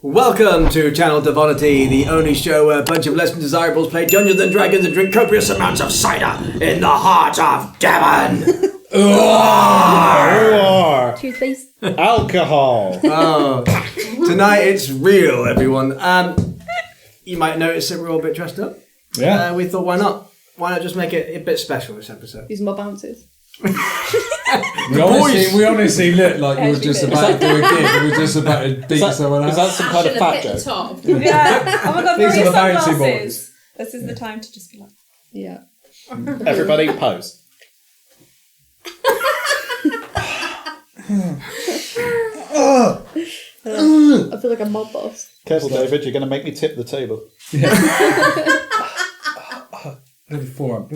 Welcome to Channel Devonity, the only show where a bunch of less than desirables play Dungeons and Dragons and drink copious amounts of cider in the heart of Devon. Toothpaste. Alcohol. Oh, tonight it's real, everyone. You might notice that we're all a bit dressed up. Yeah. We thought, why not? Why not just make it a bit special this episode? Use more bounces. We honestly look like you were just about to do a gig and we were just about to beat someone else. Is that some kind of fat joke? Yeah. Oh my god, These where are the are your bouncy sunglasses? This is the time to just be like... Yeah. Everybody pose. I feel like a mob boss. Careful, David, you're going to make me tip the table. Blow the forearm.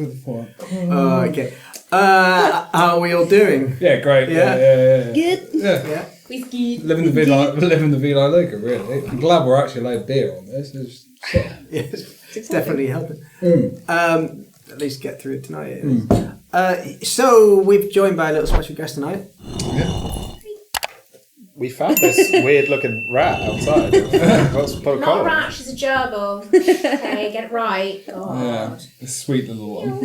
Okay. How are we all doing? Yeah, great. Yeah. Good. Yeah. Whiskey. Living the VLI logo, really. I'm glad we're actually allowed beer on this. It's definitely helping. At least get through it tonight. So we've joined by a little special guest tonight. We found this weird-looking rat outside. What's Not a collar? rat, she's a gerbil. Okay, get it right. God. Yeah, a sweet little one.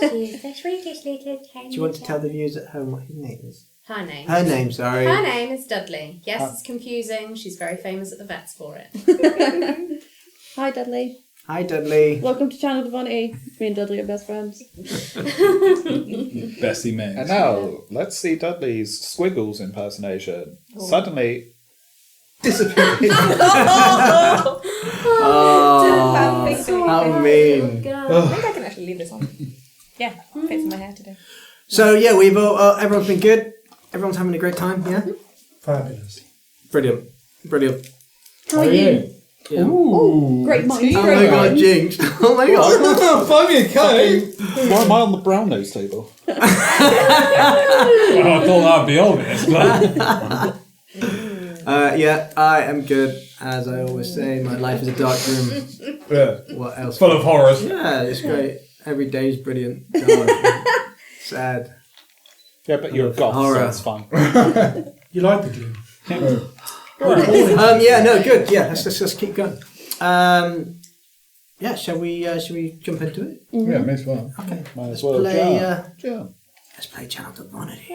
She's the sweetest little tiny. Do you want to tell the viewers at home what his name is? Her name? Her name, sorry. Her name is Dudley. Yes, it's confusing. She's very famous at the vets for it. Hi, Dudley. Hi, Dudley. Welcome to Channel Devonity. Me and Dudley are best friends. Bestie mates. And now, let's see Dudley's Squiggles impersonation. Suddenly... Disappeared. Oh, How mean. I think I can actually leave this on. Yeah, fits in my hair today. So yeah, we've all, everyone's been good. Everyone's having a great time. Yeah. Fabulous. Brilliant. How are you? Yeah. Oh, great minds. Oh my Great god, minds. jinx! Oh my god! Buy me a coke! Why am I on the brown nose table? Well, I thought that'd be obvious, but... Yeah, I am good. As I always say, my life is a dark room. Yeah. What else? Full of horrors. Yeah, it's great. Every day's brilliant. God. Sad. Yeah, but you're a goth, so Horror. it's fine. You like the gloom? Yeah, no, good. Yeah, let's keep going. Yeah, shall we jump into it? Yeah, may as well. Okay. Might as well Play. jump. Let's play Channel Devonity.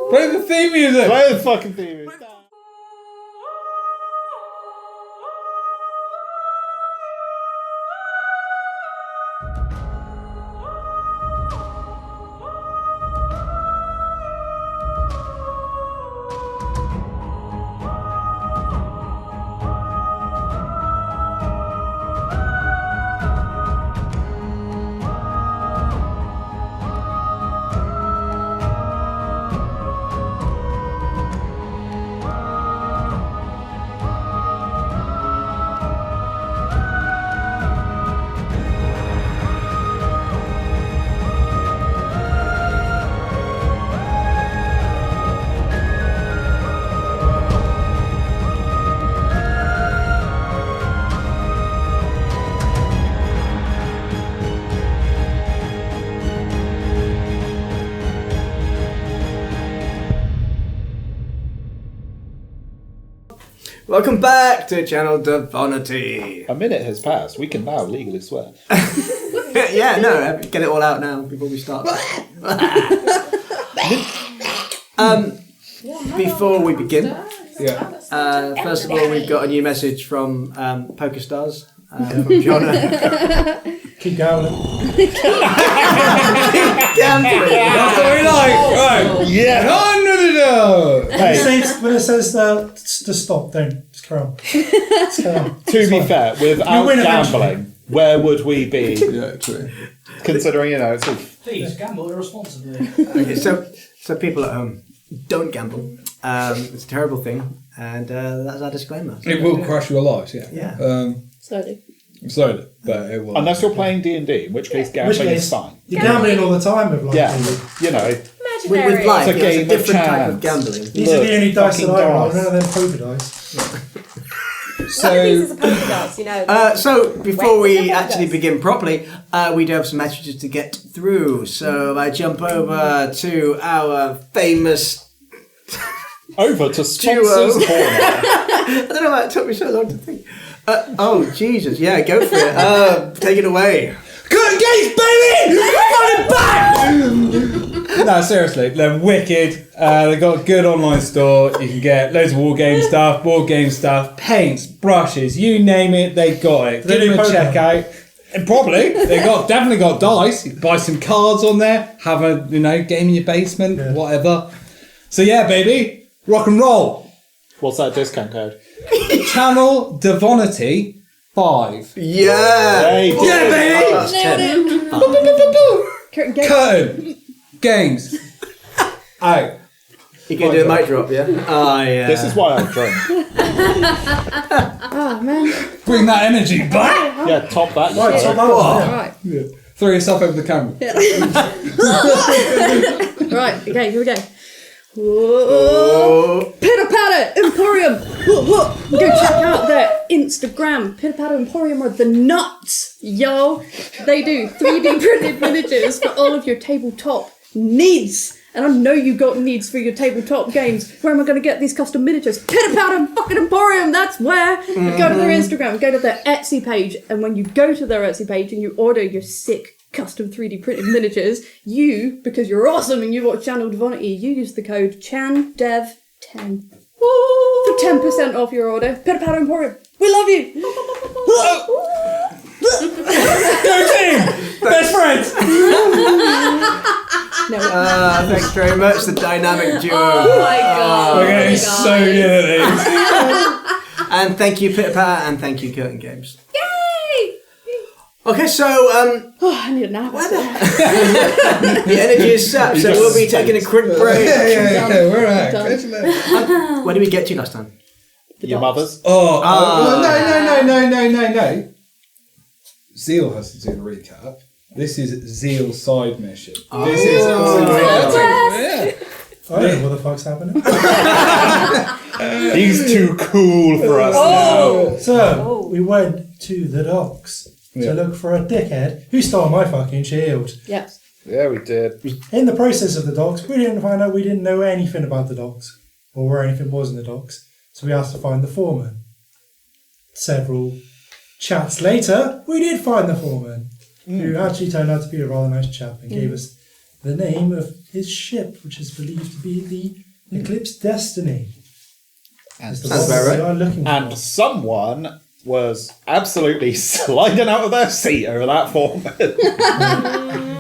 Play the theme music! Play the fucking theme. Welcome back to Channel Devonity. A minute has passed. We can now legally swear. Yeah, no, get it all out now before we start. Before we begin, first of all, we've got a new message from PokerStars from Jonah. Keep going. Gambling. That's what we like! Right! Yeah! When it says to stop, don't. Just carry on. Just carry on. To be fair, without win gambling, where would we be? Yeah, true. Considering, it's all... Please gamble irresponsibly. Okay, so people at home, don't gamble. It's a terrible thing, and that's our disclaimer. It will crush your life, yeah. Yeah. Slowly. Slowly, but it will. Unless you're playing D&D, in which case gambling is fine. You're gambling all the time with Yeah, Imaginary. With life, It's a yeah, it's game a of different type of chance. gambling. These are the only dice that fucking I roll. dice. None of them poker dice. One of these is a poker dice, you know. So before Wait, we it's a actually podcast. begin properly, we do have some messages to get through. So I jump over to our famous Over to Sponsors Corner. I don't know why it took me so long to think. Oh, Jesus. Yeah, go for it. Take it away. Good games, baby! Run it back! No, seriously, they're wicked. They've got a good online store. You can get loads of board game stuff, paints, brushes, you name it, they got it. Give them a check out. And probably they definitely got dice. You can buy some cards on there. Have a game in your basement, whatever. So yeah, baby, rock and roll. What's that discount code? Channel Devonity 5. Yeah. Hey, Yeah, baby. That's 10. Curtain Curtain Games. Out. You can do a mic drop, yeah? Oh, yeah. This is why I'm drunk. Oh, man. Bring that energy back. Yeah, top that. Right, so that All one. right. Throw yourself over the camera. Right, okay, here we go. Whoa. Pitter Patter Emporium. Go check out their Instagram. Pitter Patter Emporium are the nuts, yo. They do 3D printed miniatures for all of your tabletop needs. And I know you got needs for your tabletop games. Where am I going to get these custom miniatures? Pitter Patter fucking Emporium, that's where. Go to their Instagram, go to their Etsy page, and when you go to their Etsy page and you order your sick custom 3D printed miniatures, because you're awesome and you watch Channel Devonity, you use the code ChanDev10 for 10% off your order. Pitter Patter Emporium, we love you! Go team! Best friends! No. Thanks very much, the dynamic duo. Oh my god. We're getting so good at these. And thank you, Pitter Patter, and thank you, Curtain Games. Yay! Okay, so Oh, I need a nap. the energy is sapped, so we'll be taking a quick break. Yeah, we're out. Done. Where did we get to last time? Your mother's? Oh, no. Zeal has to do the recap. This is Zeal's side mission. This is I don't know what the fuck's happening. He's too cool for us now. So, we went to the docks to look for a dickhead who stole my fucking shield. Yes. Yeah, we did. In the process of the docks, we didn't know anything about the docks or where anything was in the docks. So we asked to find the foreman. Several chats later, we did find the foreman, who actually turned out to be a rather nice chap and gave us the name of his ship, which is believed to be the Eclipse Destiny. It's the Sounds one about we right. are looking And for. someone was absolutely sliding out of their seat over that foreman.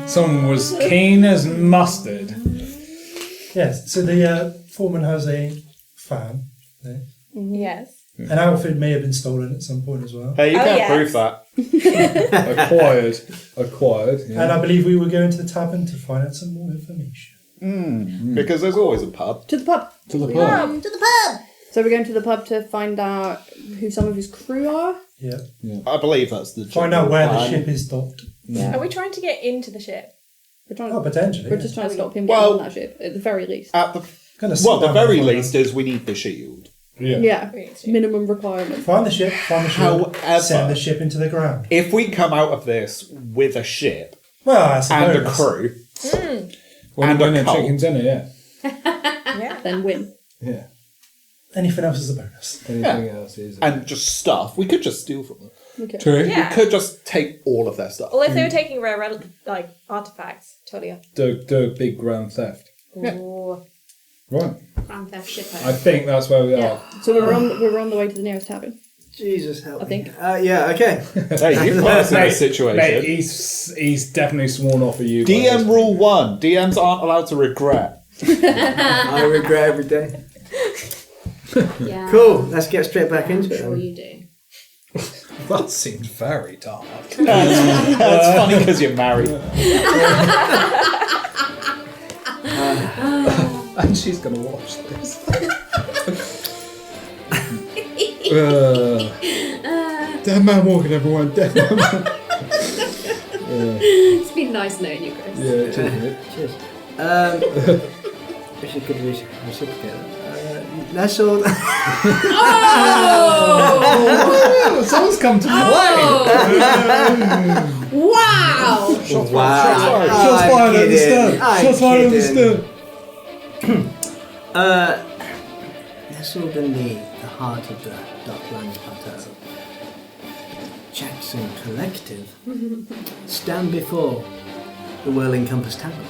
Someone was keen as mustard. Yes, so the foreman has a fan. There. Yes. An outfit may have been stolen at some point as well. Hey, you Oh, can't yes. prove that. Acquired. Yeah. And I believe we were going to the tavern to find out some more information. Because there's always a pub. To the pub. To the pub. To the pub. So we're going to the pub to find out who some of his crew are. Yeah. I believe that's the Find out where the plan. ship is docked. Are we trying to get into the ship? We're trying Oh, to, potentially. we're just trying to stop him Well- getting on that ship, at the very least. At the Gonna sit well, the down very and find least is we need the shield. Yeah, We need to. minimum requirement. Find the ship, find the ship, However- send the ship into the ground. If we come out of this with a ship Well, that's and a bonus. crew, When and we a win a cult. chicken dinner, yeah. Yeah. Then win. Yeah. Anything else is a bonus. Anything else is. and just stuff, we could just steal from them. Okay. True. Yeah. We could just take all of their stuff. Well, if they were taking rare artifacts, totally. Do a big grand theft. Ooh. Right. Grand Theft Shipper. I think that's where we are. Yeah. So we're on the way to the nearest tavern. Jesus help I think. me. Yeah, okay. Hey, you put us in this situation. Mate, he's definitely sworn off of you. by this DM rule 1: DMs aren't allowed to regret. I regret every day. Yeah. Cool, let's get straight back into Sure it. you do. That seems very dark. That's funny because you're married. And she's gonna watch this. Dead man walking, everyone. Dead man walking. It's been nice knowing you, Chris. Yeah, Cheers. We should get this together. That's all. Oh, someone's come to play. Wow! Shots Wow. fired. Shots fired at the stern. Shots fired at the stern. nestled in the heart of the docklands plateau, Jackson Collective stand before the Whirling Compass Tavern.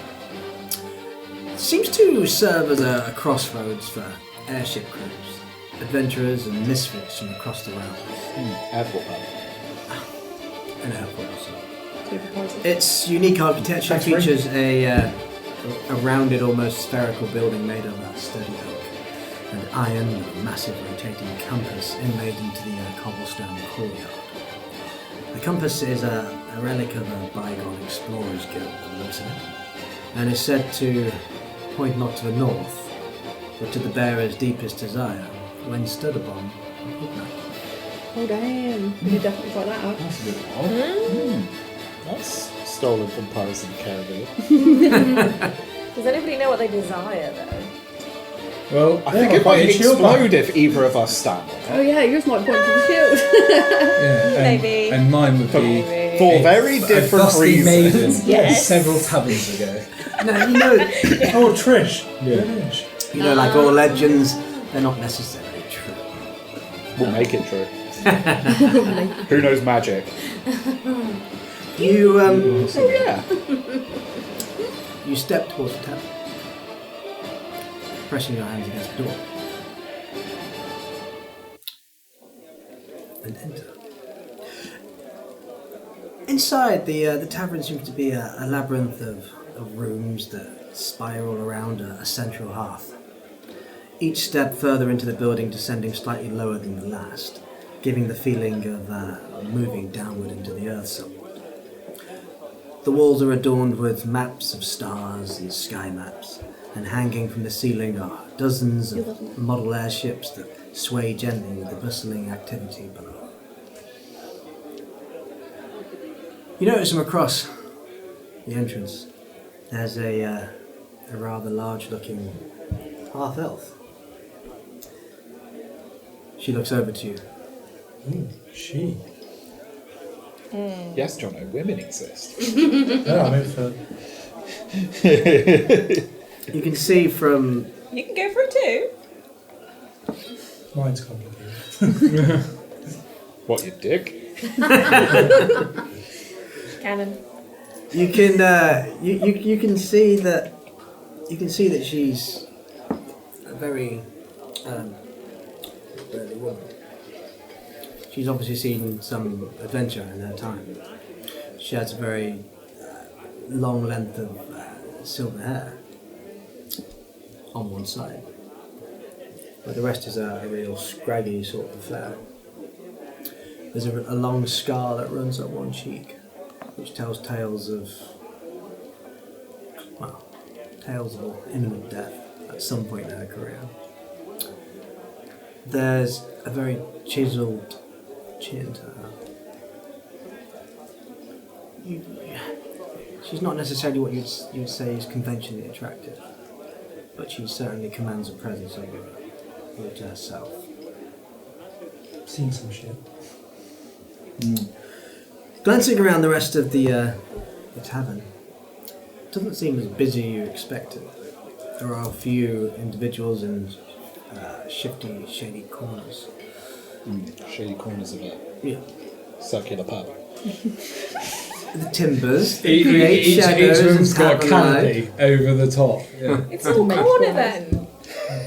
It seems to serve as a crossroads for airship crews, adventurers and misfits from across the realm. Airport pub. An airport also. Its unique architecture features a rounded, almost spherical building made of sturdy oak and iron with a massive rotating compass inlaid into the cobblestone courtyard. The compass is a relic of a bygone explorers guild that looks at it, and is said to point not to the north, but to the bearer's deepest desire when stood upon at midnight. Oh damn! We could definitely find that out. That's a bit odd. That's stolen from Pirates of the Caribbean. Does anybody know what they desire though? Well, I think it might explode if either of us stand on it. Oh yeah, yours might point to the shield. yeah, Maybe. And mine would be For very different dusty maiden reasons. Yes. several taverns ago. No, you know, Oh, Trish. Yeah. Trish. you know, like all legends, they're not necessarily true. We'll make it true. Who knows magic? You Oh yeah. you step towards the tavern, pressing your hands against the door, and enter. Inside, the tavern seems to be a labyrinth of rooms that spiral around a central hearth. Each step further into the building descending slightly lower than the last, giving the feeling of moving downward into the earth somewhat. The walls are adorned with maps of stars and sky maps, and hanging from the ceiling are dozens of model airships that sway gently with the bustling activity below. You notice from across the entrance, there's a rather large-looking half-elf. She looks over to you. She. Yes, Jono, women exist. No, I mean for. You can see from You can go for it too. Mine's complicated. What, you dick? Canon. you can you can see that she's a very burly woman. She's obviously seen some adventure in her time. She has a very long length of silver hair on one side, but the rest is a real scraggy sort of affair. There's a long scar that runs up one cheek, which tells tales of imminent death at some point in her career. There's a very chiseled chin to her. She's not necessarily what you'd say is conventionally attractive, but she certainly commands a presence over to herself. Seen some shit. Glancing around the rest of the tavern, it doesn't seem as busy as you expected. There are a few individuals in shifty, shady corners. Shady corners of a Yeah. circular pub. The timbers Each shadows room's and got a tavern light. canopy over the top. Yeah. It's all corner then.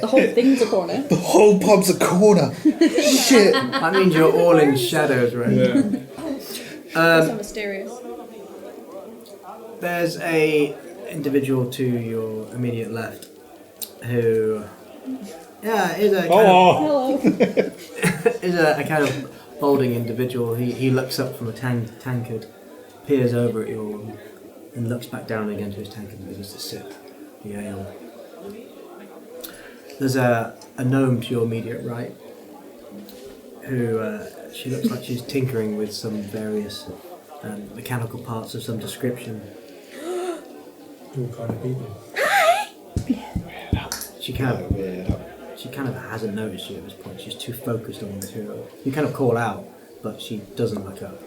The whole thing's a corner. The whole pub's a corner. Shit. That means you're all in shadows, right? Yeah. So mysterious. There's a individual to your immediate left who, is a kind Oh. Hello. is a kind of balding individual. He looks up from a tankard, peers over at you, and looks back down again to his tankard and begins to sip the ale. There's a gnome to your immediate right, who she looks like she's tinkering with some various mechanical parts of some description. All kind of people. She kind of hasn't noticed you at this point. She's too focused on the material. You kind of call out, but she doesn't look up.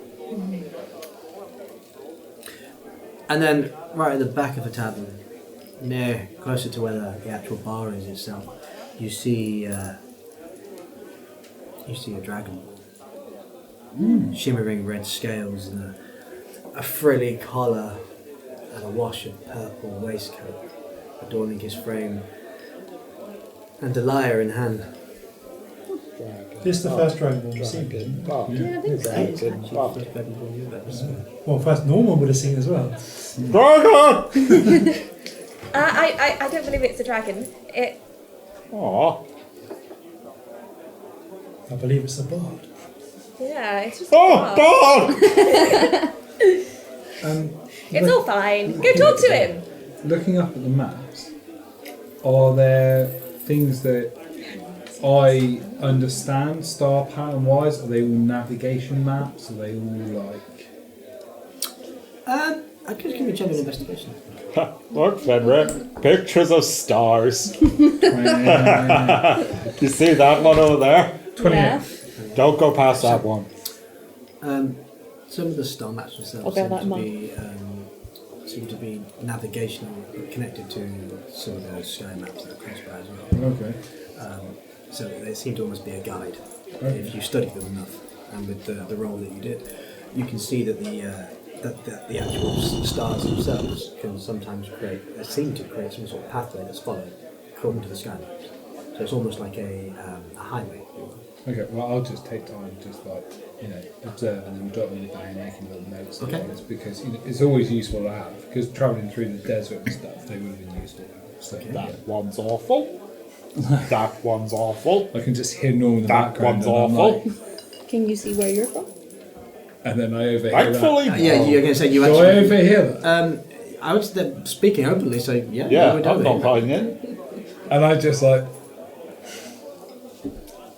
And then right at the back of the tavern, closer to where the actual bar is itself, you see You see a dragon. Shimmering red scales and a frilly collar and a wash of purple waistcoat adorning his frame, and a lyre in hand. This is the first dragon we've seen. Yeah, I think so. It's actually the first dragonborn you've ever seen. Well, first Norman would have seen as well. Dragon! I don't believe it's a dragon. It. Aw. I believe it's a bard. Yeah, it's just. Oh, dog! It's all fine. Go talk to him. Looking up at the maps, are there things that I understand star pattern wise? Are they all navigation maps? Are they all like? I could give you a general investigation. Look, Fenrir. Pictures of stars. You see that one over there? 28. Yeah. Don't go past that one. Some of the star maps themselves I'll bear that in seem to be navigational, but connected to some of those sky maps that are close by as well. Okay. So they seem to almost be a guide. Okay. If you study them enough, and with the role that you did, you can see that the actual stars themselves can sometimes seem to create some sort of pathway that's followed according to the sky maps. So it's almost like a highway. if you will. Okay, well, I'll just take time, just like, observe and then jot them down, making little notes of Okay. those, because it's always useful to have, because travelling through the desert and stuff, they would have been useful to have. So, That one's awful. That one's awful. I can just hear Norm in the That background, one's and I'm awful. like, Can you see where you're from? and then I overhear Thankfully, Yeah, you're going to say you that. Do I actually. overhear that? I was speaking openly, so yeah. Yeah, you would I'm not overhear. hiding it. And I just like,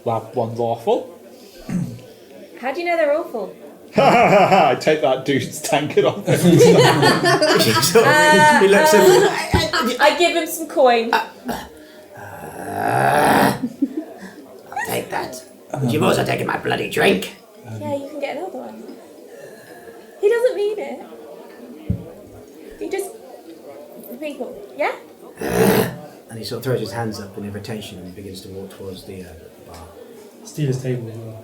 That one's awful. How do you know they're awful? I take that dude's tankard off. He looks over. I give him some coin. Take that. But you've also taken my bloody drink. Yeah, you can get another one. He doesn't mean it. He just. People. Yeah? And he sort of throws his hands up in irritation and begins to walk towards the bar. Steel's table as well.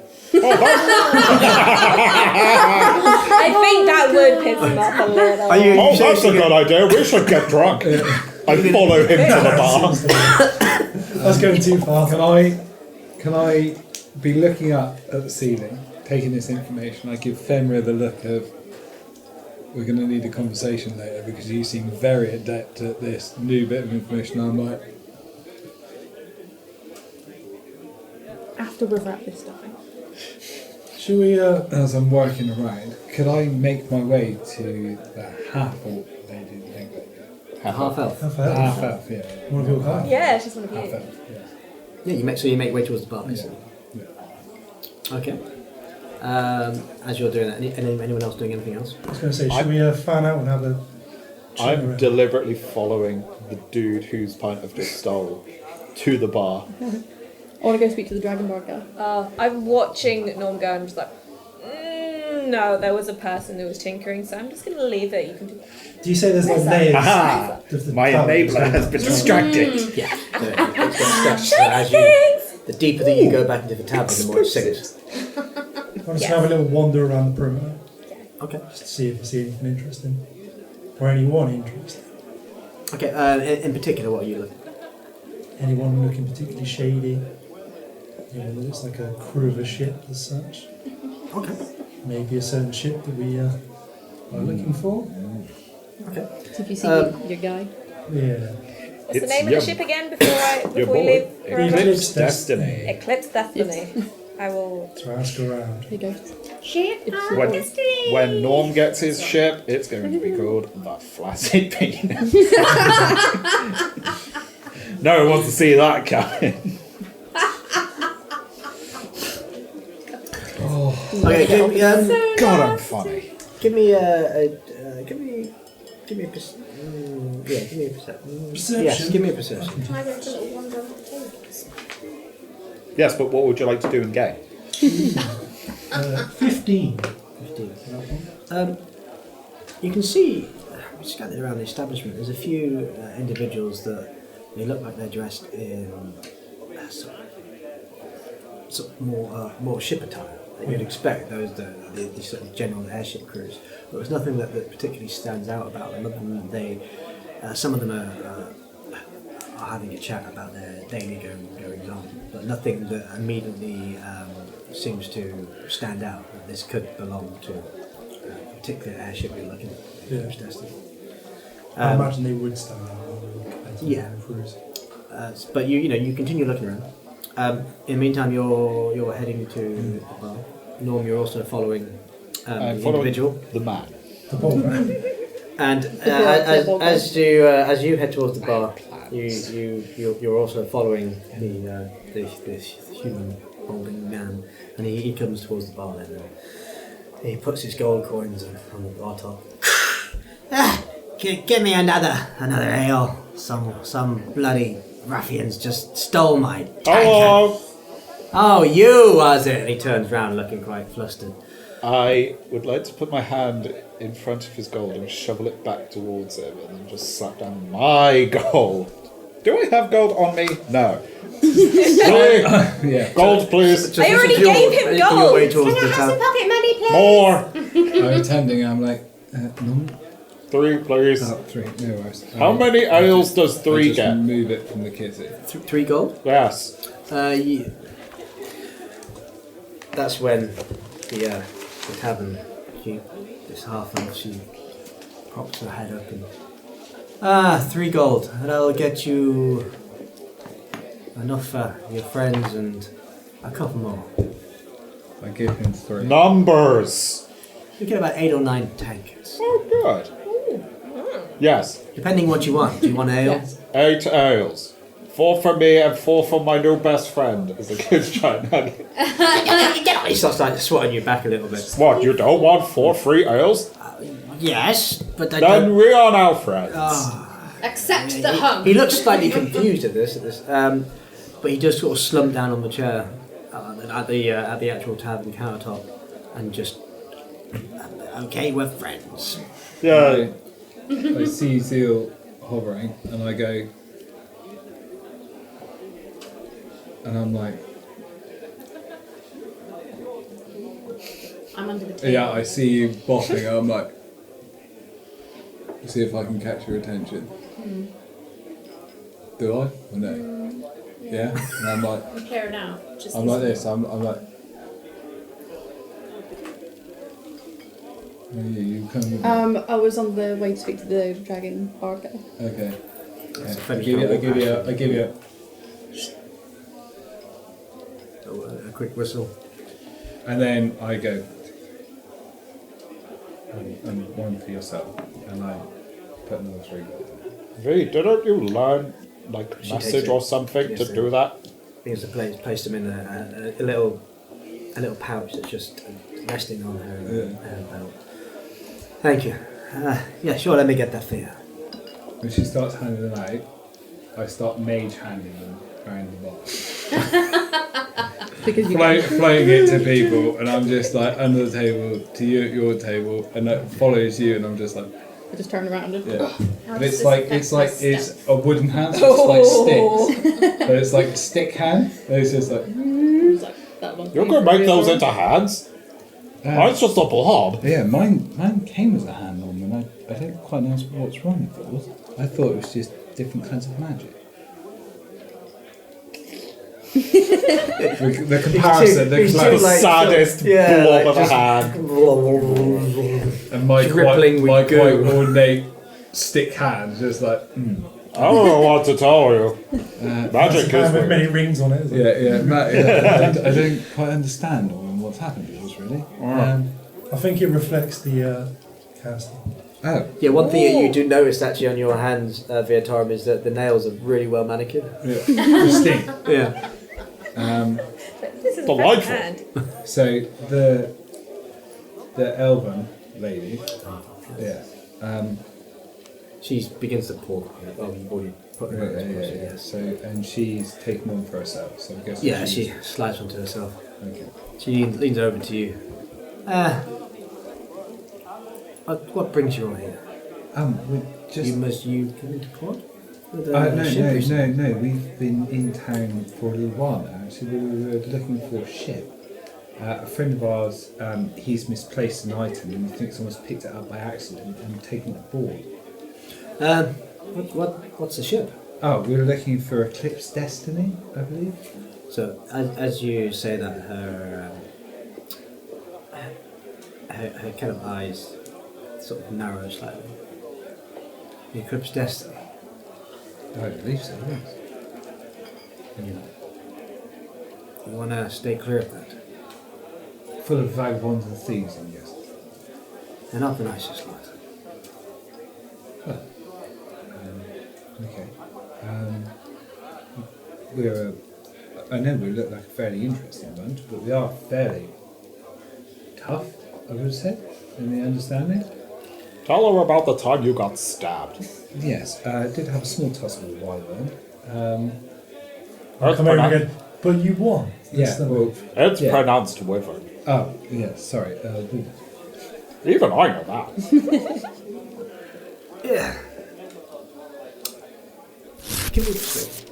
I think that would piss him off a little. Are you? Oh, that's a good idea. We should get drunk. I follow him to the bar. That's going too far. can I be looking up at the ceiling, taking this information? I give Fenrir the look of, we're going to need a conversation later because you seem very adept at this new bit of information. I'm like, After we've wrapped this stuff up. Should we, as I'm working around, could I make my way to the half-orc lady? Half elf. have a Half-elf, yeah. one of your guys? Yeah, she's one of you. Half-elf, yeah. Yeah, you make way towards the bar, basically. Okay. As you're doing that, anyone else doing anything else? I was going to say, should we fan out and have a chat I'm around? deliberately following the dude whose pint I've just stole to the bar. I want to go speak to the Dragon Bar guy. I'm watching Norm go and I'm just like, no, there was a person who was tinkering, so I'm just going to leave it. You can do that. Do you say there's like layers? Aha! of the My talent? enabler has been distracted. Yeah. So it's got steps. So as you, the deeper that you go back into the tavern, the more it sinks. I want to have a little wander around the perimeter, Okay. just to see if I see anything interesting. Or anyone interesting. Okay. In particular, what are you looking? Anyone looking particularly shady. Anyone that looks like a crew of a ship as such. Okay. Maybe a certain ship that we are looking for. Okay. So if you see your guy. Yeah. What's the It's name of your- the ship again Your before we boy, leave forever? Eclipse Destiny. Eclipse Destiny. I will. So ask around. Here goes. Ship of When, Destiny. when Norm gets his ship, it's going to be called the Flaccid Penis. No one wants to see that coming. Okay. God, I'm funny. Give me give me a perception. Yeah, give me a perception. Perception? Yes, give me a perception. Can I go for a little wander on the tables? Yes, but what would you like to do in game? 15. 15. You can see, scattered around the establishment, there's a few individuals that they look like they're dressed in sort of more ship attire that you'd expect. Those the sort of general airship crews. But there's nothing that particularly stands out about them. Other than some of them are having a chat about their daily goings on, but nothing that immediately seems to stand out. That this could belong to a particular airship you're looking at. I imagine they would stand out. Yeah. But you continue looking around. In the meantime, you're heading to the bar. Norm, you're also following the individual, the man. The ball man. and as you head towards the bar, you're also following this human holding man, and he comes towards the bar then. And he puts his gold coins on the bar top. Give me another ale. Some bloody ruffians just stole my tanker. Hello! Oh, you was it? And he turns round looking quite flustered. I would like to put my hand in front of his gold and shovel it back towards him and then just slap down my gold. Do I have gold on me? No. Yeah. Gold, please. I already gave him Your gold. way towards Can I the have town. some pocket money, please? More. I'm attending. I'm like, no. 3, please. Oh, 3. No worries. How many ales does 3 I just get? Move it from the kitty. 3 gold? Yes. That's when the tavern keep this half-elf, she props her head up and 3 gold, and I'll get you enough for your friends and a couple more. I give him 3. Numbers. You get about 8 or 9 tankards, Oh, good. Yes. depending what you want. Do you want ale? Yes. 8 ales. 4 for me and 4 for my new best friend. Is a good giant nugget. He starts like swatting you back a little bit. What, you don't want 4 free ales? Yes, but I Then don't. we are now friends. Accept the hug. He looks slightly confused at this, but he does sort of slump down on the chair at the actual tavern countertop, and just okay, we're friends. Yeah. I see Zeal hovering, and I go, and I'm like, I'm under the table. yeah, I see you bopping. I'm like, see if I can catch your attention. Do I? Or no? Yeah. And I'm like, I'm clearing out. Just I'm like this. I'm like. Oh, you come with me. I was on the way to speak to the dragon bar guy. Okay. It's I give you a quick whistle. and then I go, and 1 for yourself, and I put another 3 gold. V, didn't you learn like She message takes or it. something Yes, to sir. do that? He has placed him in a little pouch that's just resting on her belt. Thank you. Yeah, sure. Let me get that for you. When she starts handing them out, I start mage handing them around the box. Because you Floating it to people, and I'm just like under the table to you at your table, and it follows you, and I'm just like, I just turn around and yeah. How And does it's this like affect my it's step? a wooden hand, so it's like sticks, but it's like a stick hand. And it's just like it's like that one. You can make those into hands. Mine's just a blob. yeah, mine came with a hand on, and I don't quite know what's wrong with it. I thought it was just different kinds of magic. the comparison, he's Like too, the like, saddest yeah, blob like of a just- hand. and my drippling with quite goo. ornate stick hand, just like I don't know what to tell you. Magic Kind is of with many weird. rings on it, isn't it? yeah. I don't quite understand what's happened to us really. I think it reflects the casting. Oh, Yeah, one thing that you do notice actually on your hands, Viatorum, is that the nails are really well manicured. yeah. Distinct. Yeah. This is Delightful. a hand. So the elven lady, yeah. She begins to pour. Oh, you've already put her in this process, yes. So and she's taken one for herself. So I guess Yeah, she slides onto herself. Okay. She leans over to you. What brings you on here? We just You come into port? No. We've been in town for a little while now. Actually, we were looking for a ship. A friend of ours, he's misplaced an item and he thinks someone's picked it up by accident and taken it aboard. What's the ship? Oh, we were looking for Eclipse Destiny, I believe. So as you say that, her kind of eyes sort of narrow slightly. The Eclipse Destiny. I believe so, yes. You want to stay clear of that. Full of vagabonds and thieves, I guess. They're not the nicest lot. Okay. I know we look like a fairly interesting bunch, but we are fairly tough, I would say, in the understanding. Tell her about the time you got stabbed. Yes, I did have a small tussle with a wyvern. It's Come over again. But you won. That's the move. It's pronounced wyvern. Oh, yeah, sorry. Even I know that. Yeah. Give me a persuasion.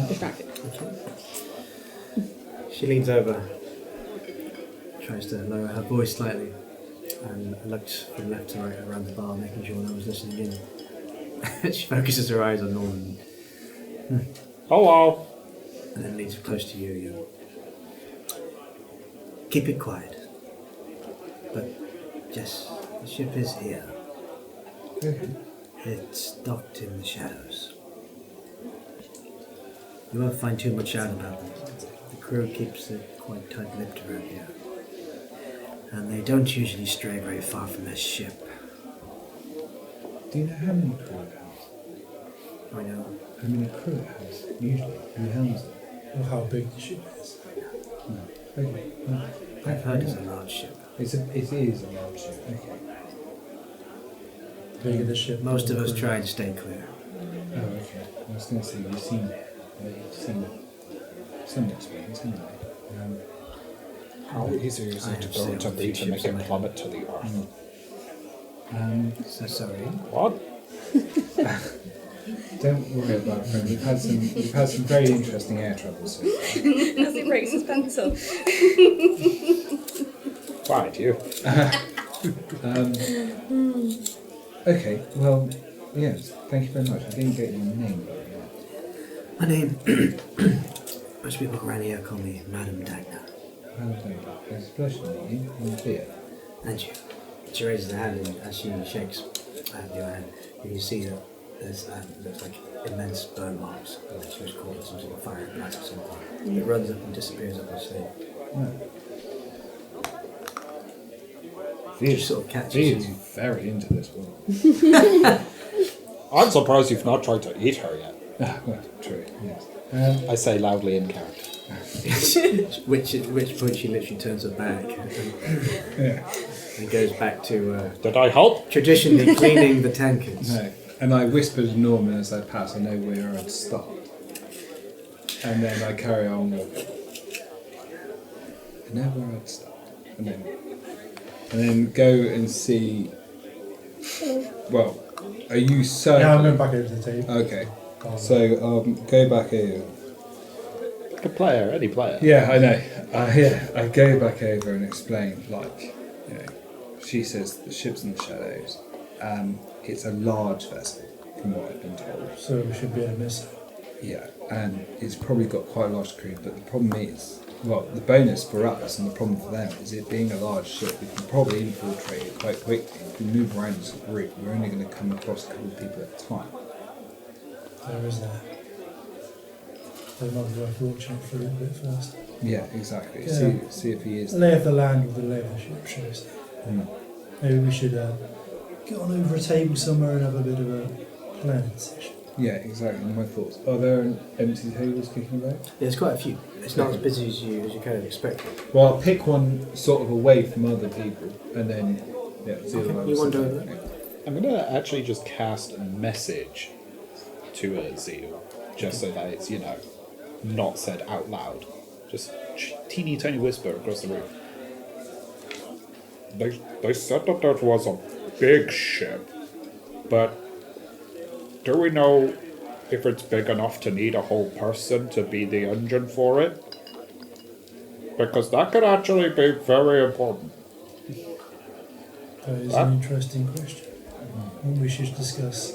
Distracted. She leans over, tries to lower her voice slightly, and looks from left to right around the bar, making sure no one's listening in. She focuses her eyes on Norman, Hello. and then leans close to you. Keep it quiet. But, yes, the ship is here. Okay. It's docked in the shadows. You won't find too much out about them. The crew keeps it quite tight-lipped around here. And they don't usually stray very far from their ship. Do you know how many crew it has? I know. How many crew it has, usually? Who helms it? Or how big the ship is. No. Okay. Well, I've heard it's a large ship. it is a large ship. Okay. Bigger the ship. Most of more us crew. try to stay clear. Oh, okay. I was going to say, you've seen some experience anyway. How easy is I it to have go sailed to big to make ships a in my plummet to the earth? So sorry. What? Don't worry about it, friend. We've had some very interesting air travel so far. As he breaks his pencil. Right, you. Okay, well, yes, thank you very much. I didn't get your name, though. My name... Most people around here call me Madam Dagna. It's a pleasure to meet you. And beer. And you. She raises her hand, and as she shakes your hand, you can see that there's looks like immense burn marks. Like she was caught in some sort of fire blast or something. It runs up and disappears up her sleeve. She just sort of catches She's you. very into this one. I'm surprised you've not tried to eat her yet. Well, true, yes. I say loudly in character. Which point she literally turns her back and goes back to Did I help? traditionally cleaning the tankards. No. And I whispered to Norman as I pass, I know where I'd stop. And then I carry on walking. I know where I'd stop. And then go and see. Well, are you certain? Yeah, I'm going back over to the table. Okay. So go back over. A player, any player. Yeah, I know. I go back over and explain, like, you know, she says the ship's in the shadows. It's a large vessel, from what I've been told. So we should be able to miss it. Yeah, and it's probably got quite a large crew, but the problem is, well, the bonus for us and the problem for them is it being a large ship, we can probably infiltrate it quite quickly. If we move around as a group, we're only going to come across a couple of people at a time. There is that. So it might be worth watching it for a little bit first. Yeah, exactly. Yeah. See if he is. The lay of the land with the lay of the ship shows that. Mm. Maybe we should get on over a table somewhere and have a bit of a planning session. Yeah, exactly. My thoughts. Are there empty tables kicking about? There's quite a few. It's not as busy as you kind of expected. Well, I'll pick one sort of away from other people, and then see the other You ones. wander over there? I'm going to actually just cast a message to Zeal, just so that it's, you know, not said out loud. Just teeny tiny whisper across the room. They said that that was a big ship, but do we know if it's big enough to need a whole person to be the engine for it? Because that could actually be very important. That is an interesting question. One we should discuss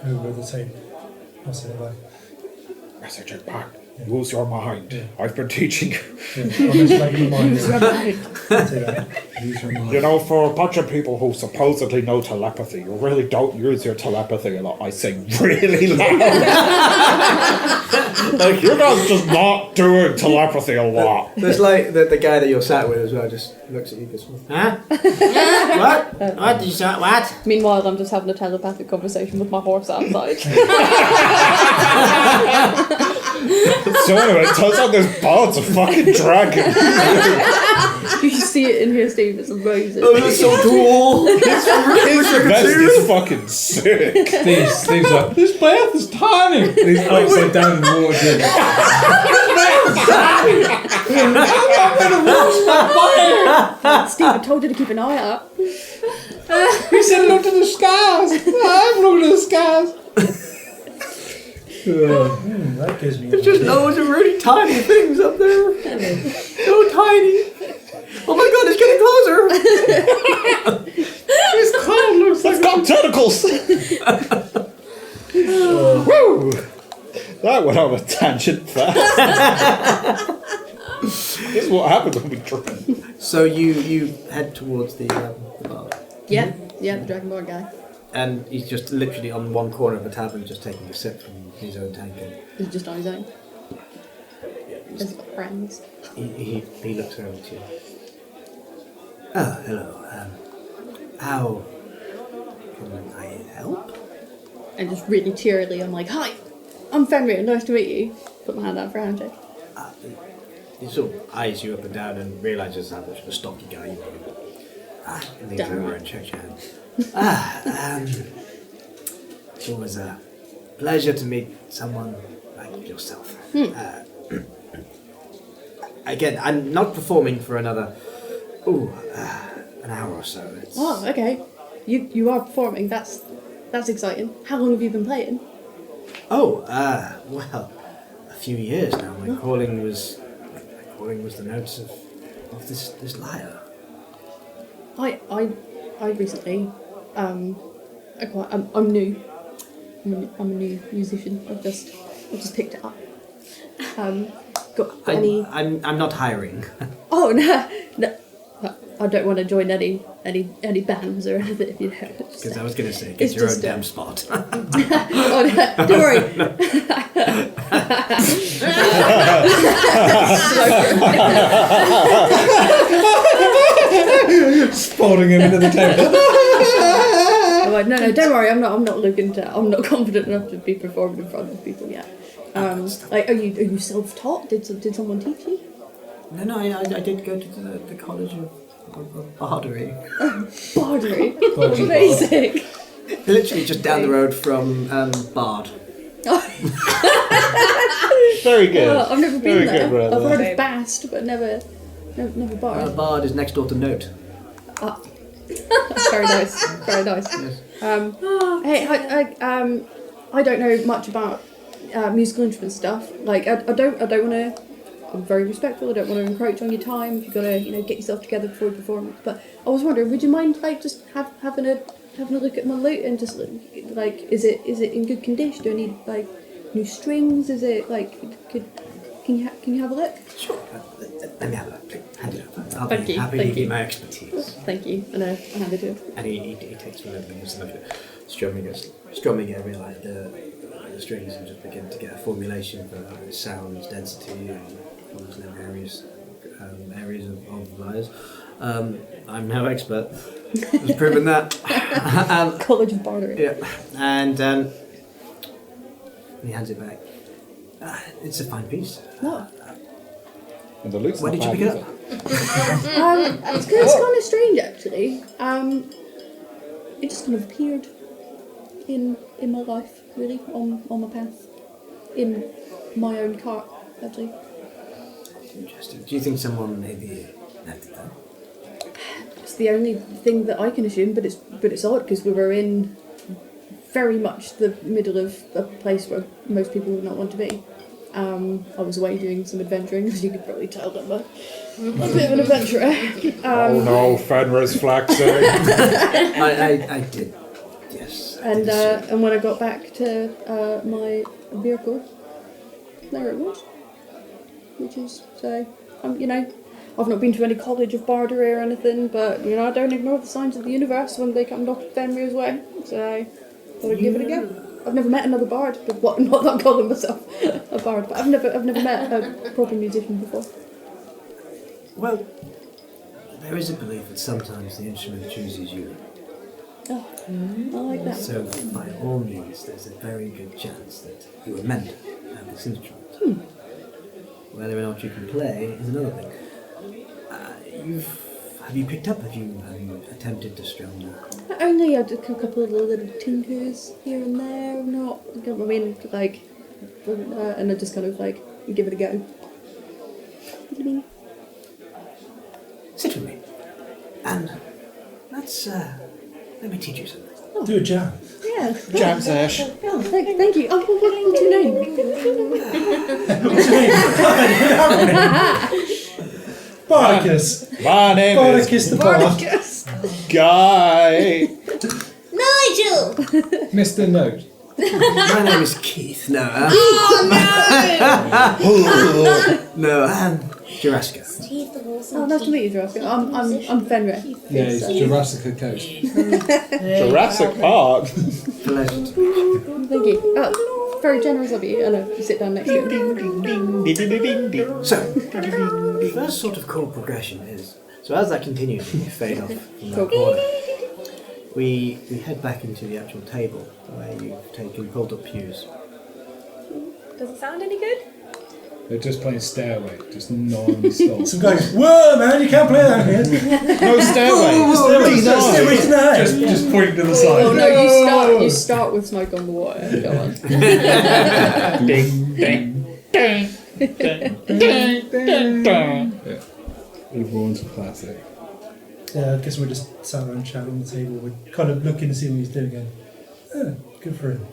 over the table. I'll say that back. Message it back. Use your mind. I've been teaching you. Yeah, I'm just making my mind. Use your mind. Say that. Use your mind. You know, for a bunch of people who supposedly know telepathy, you really don't use your telepathy a lot. I sing really loud. Like, you guys just not doing telepathy a lot. There's like the guy that you're sat with as well just looks at you this one. Huh? What? What did you say? What? Meanwhile, I'm just having a telepathic conversation with my horse outside. So anyway, it turns out this bard's a fucking dragon. You should see it in here, Steve. It's amazing. Oh, that's so cool. His vest is fucking sick. Steve's like, this bath is tiny. He's upside down in the water. Steve, I told you to keep an eye out. He said look to the skies. I'm looking at the skies. That gives me. There's just loads of really tiny things up there. So tiny. Oh my god, it's getting closer. His clown looks like it's got tentacles. Woo! That went on a tangent fast. This is what happens when we drink. So you head towards the bar. Yeah, the Dragonborn guy. And he's just literally on one corner of the tavern just taking a sip from his own tankard. He's just on his own. He's got friends. He looks over to you. Oh, hello. How can I help? And just really cheerily, I'm like, hi, I'm Fenrir, nice to meet you. Put my hand out for a handshake. He sort of eyes you up and down and realises how much of a stocky guy you are. And leans Damn over right. and checks your hand. It's always a pleasure to meet someone like yourself. Again, I'm not performing for another, an hour or so. Oh, okay. You are performing, that's exciting. How long have you been playing? Well, a few years now. My calling was the notes of this lyre. I recently, I'm new. I'm a new musician. I've just picked it up. Got any? I'm not hiring. Oh no. I don't want to join any bands or anything. If you know. Because I was going to say, get It's your own just, damn spot. Oh no, don't worry. Folding him into the table. Oh, no, don't worry. I'm not looking to. I'm not confident enough to be performing in front of people yet. Like, are you self-taught? Did someone teach you? No, I did go to the College of Bardery. Bardery. Amazing. Literally just down the road from Bard. Very good. Oh, I've never been Very there. good, I've brother. heard of Bast, but never Bard. Bard is next door to Note. Very nice. Very nice. Yes. Hey, I don't know much about musical instrument stuff. Like, I don't want to. I'm very respectful. I don't want to encroach on your time. If you're gonna, get yourself together before the performance. But I was wondering, would you mind like just having a look at my lute and just like, is it in good condition? Do I need like new strings? Is it like can you have a look? Sure. Let me have a look. Hand it over. I'll Thank be you, happy to thank give you you. my expertise. Thank you. And I handed it. And he takes one of them and strumming it, realize the strings and just begin to get a formulation for sounds, density, and various areas of lyres. I'm no expert. I've proven that. College of Bartery. Yeah, and he hands it back. It's a fine piece. No. And the lute's Where not did you bad pick it either. up? It's kind of strange actually. It just kind of appeared in my life, really, on my path, in my own cart, actually. Interesting. Do you think someone maybe left it there? the only thing that I can assume, but it's odd because we were in very much the middle of a place where most people would not want to be. I was away doing some adventuring, as you could probably tell that I'm a bit of an adventurer. Oh no, Fenrir's flexing. I did. Yes. And when I got back to my vehicle, there it was. Which is, so, I've not been to any college of bardery or anything, but, I don't ignore the signs of the universe when they come knocking Fenrir's way, so thought I'd give it a go. I've never met another bard, but not that I'm calling myself a bard, but I've never met a proper musician before. Well, there is a belief that sometimes the instrument chooses you. Oh, I like that. So, by all means, there's a very good chance that you were meant to have this instrument. Whether or not you can play is another thing. Have you picked up? Have you attempted to strum that? Only a couple of little tinkers here and there. And I just kind of give it a go. Sit with me, and let me teach you something. Do a jam. Yeah. Jam sesh. Oh, thank you. Oh, what's your name? Bardicus. My name is Bardicus the Bard. Guy. Nigel! Mr. Note. My name is Keith. No. No, Jurassica. Steve the Horse. Oh, nice to meet you, Jurassic. I'm Fenrir. Yeah, he's Jurassic Coast. Jurassic Park. Pleasure. Thank you. Oh, very generous of you. I know. You sit down next to him. So, the first sort of chord progression is, so as that continues and you fade off from that corner, we head back into the actual table where you've pulled up pews. Does it sound any good? They're just playing Stairway, just non-stop. Some guy goes, whoa man, you can't play that here. No stairway. Stairway tonight. just pointing to the side. Oh no, you start with Smoke on the Water. Go on. Ding, ding, ding, ding, ding, ding. Everyone's a classic. Yeah, I guess we're just sat around chatting on the table. We're kind of looking to see what he's doing and good for him.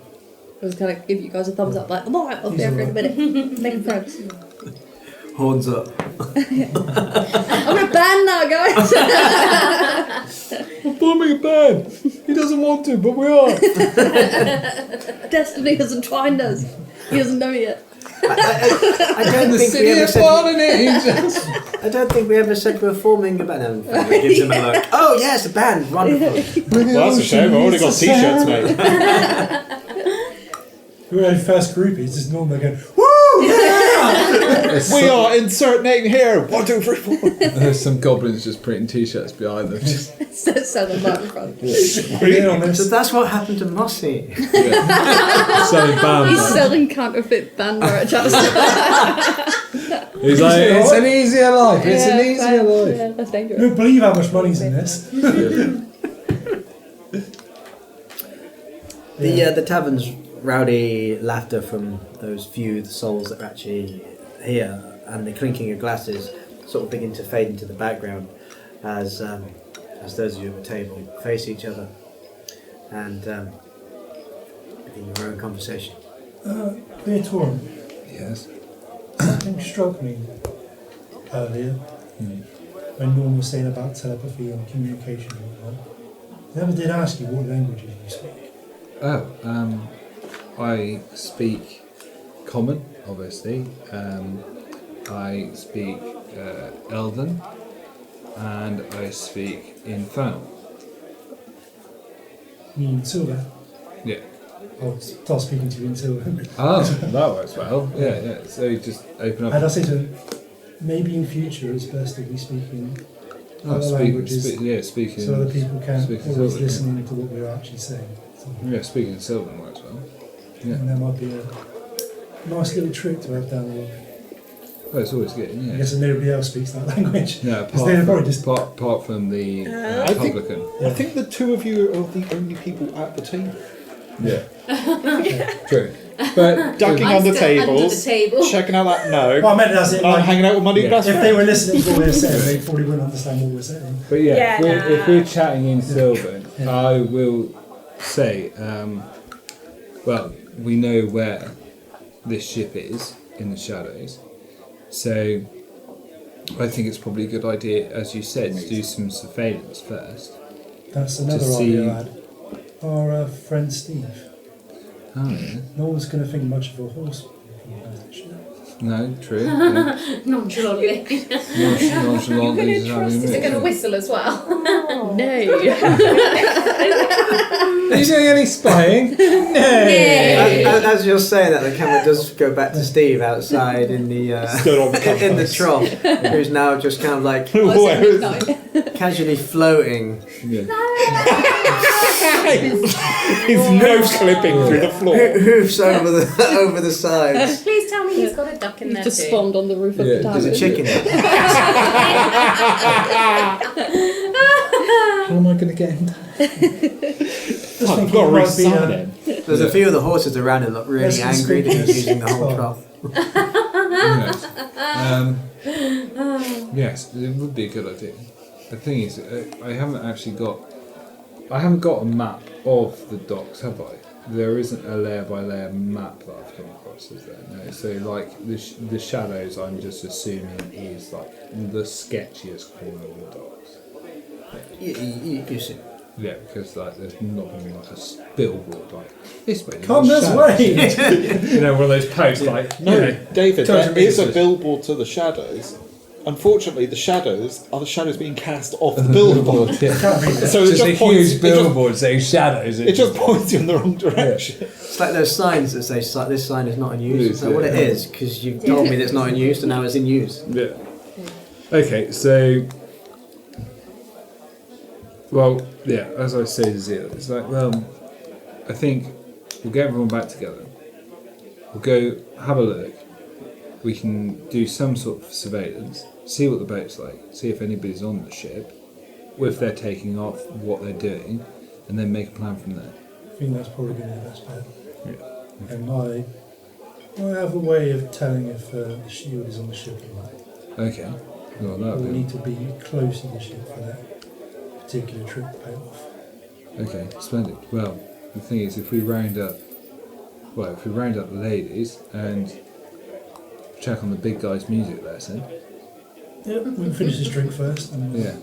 I was kind of give you guys a thumbs up, I'm alright, I'll be there for a minute. Making friends. Horns up. I'm in a band now, guys. We're forming a band. He doesn't want to, but we are. Destiny has entwined us. He doesn't know yet. I don't think we ever said. I don't think we ever said we're forming a band. And it gives him a look. Oh yes, a band. Wonderful. Well, that's a shame. I've only got t-shirts, mate. We're our first groupies, just normally going, woo! Yeah! We are insert name here. 1, 2, 3, 4. There's some goblins just printing t-shirts behind them. Sell them right in front. Being honest, So that's what happened to Mossy. Selling band He's merch. selling counterfeit band merch. He's like, it's an easier life. It's an easier life. Yeah, that's you dangerous. don't believe how much money's in this. The tavern's rowdy laughter from those few souls that are actually here, and the clinking of glasses sort of begin to fade into the background as those of you at the table face each other and begin your own conversation. Beatorum, Yes. something struck me earlier when Norm was saying about telepathy and communication and whatnot. I never did ask you what languages you speak. Oh, I speak Common, obviously. I speak Elven, and I speak Infernal. You mean Silver? Yeah. I'll start speaking to you in Silver. Oh, that works well. Yeah. So you just open up. And I say to him, maybe in future it's best to be speaking other speaking. languages so other people can speaking always Sylvan, listen to what we're actually saying. So, Yeah, speaking Sylvan works well. Yeah. And there might be a nice little trick to have down the road. Oh, it's always good. I Yeah. guess nobody else speaks that language. No, Because they're probably just apart from the I think- publican. I think the two of you are the only people at the table. Yeah. True. But ducking I'm under still under tables, the table. checking out that gnome, Well, I meant as it and I'm like, hanging out with my new best if friend. they were listening to what we were saying, they probably wouldn't understand what we're saying. But yeah, Yeah, if we're chatting in Sylvan, Yeah. I will say, well, we know where this ship is in the shadows, so I think it's probably a good idea, as you said, to do some surveillance first. That's another see- idea, lad. Our friend Steve. Oh yeah, No one's going to think much of a horse. no, true. Yeah. Nonchalantly. Nonchalantly, Is it going to whistle as well? Nay. Are you doing any spying? As you're saying that, the camera does go back to Steve outside in the Stood on the in the trough, who's now just kind of like casually floating. Yeah. His nose clipping through the floor. Hoofs over the sides. Please tell me he's got a duck in there Just too. spawned on the roof of Yeah, the There's tavern. a chicken. How am I going to get him down? I've got to resign him. There's a few of the horses around it look really Let's angry that he's using the whole Oh. trough. Yes. Yes, it would be a good idea. The thing is, I haven't got a map of the docks, have I? There isn't a layer by layer map that I've come across, is there? No. So like the shadows, I'm just assuming is like the sketchiest corner of the docks. You see. Yeah, because like there's not going to be like a billboard like this way. there's Come a this shadow. way! You know, one of those posts like No, you know, David, 200 there is a metres. billboard to the shadows. Unfortunately, the shadows are the shadows being cast off the billboard. Yeah. So it Just a just points. huge billboard saying shadows. It just points you in the wrong direction. It's like those signs that say this sign is not in It use. is, So what it yeah. is, because you told me that it's not in use, and now it's in use. Yeah. Okay, so. Well, yeah, as I say to Zia, it's like, well, I think we'll get everyone back together. We'll go have a look. We can do some sort of surveillance, see what the boat's like, see if anybody's on the ship, if they're taking off, what they're doing, and then make a plan from there. I think that's probably going to be the best bet. Yeah. And I have a way of telling if the shield is on the ship or not. Okay. Well, We that'll be. need to be close to the ship for that particular trip to pay off. Okay, splendid. Well, the thing is, if we round up the ladies and check on the big guy's music lesson, Yep, we can finish this drink first. And yeah,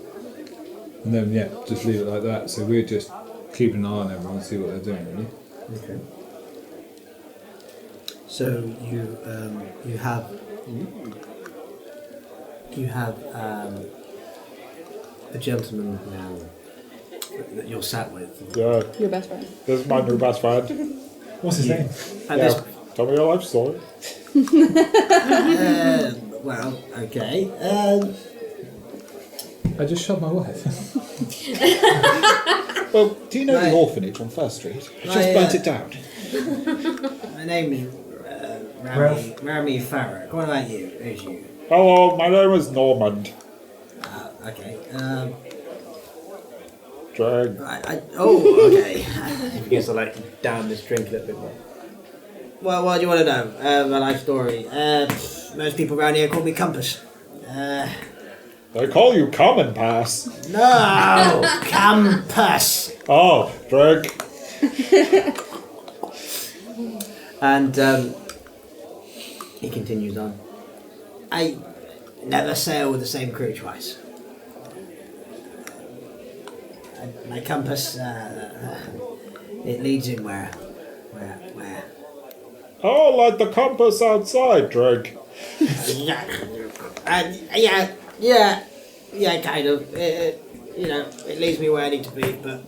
and then yeah, just leave it like that. So we're just keeping an eye on everyone, see what they're doing, really. Okay. So you have a gentleman that you're sat with. Yeah, Your best friend. this is my new best friend. what's his name? And Yeah, tell me your life story. well, okay. I just shot my wife. Well, do you know Right. the orphanage on First Street? I just Right, burnt it down. My name is Ralph. Rami Farrow. What about you? Who's you? Hello, my name is Normand. Okay. Drag. Okay. He begins to like down this drink a little bit more. Well, what do you want to know? My life story. Most people around here call me Compass. They call you Common Pass. No, Compass. Oh, drag. And he continues on. I never sail with the same crew twice. My compass, it leads in where? Oh, like the compass outside, drag. Yeah, kind of. It leads me where I need to be, but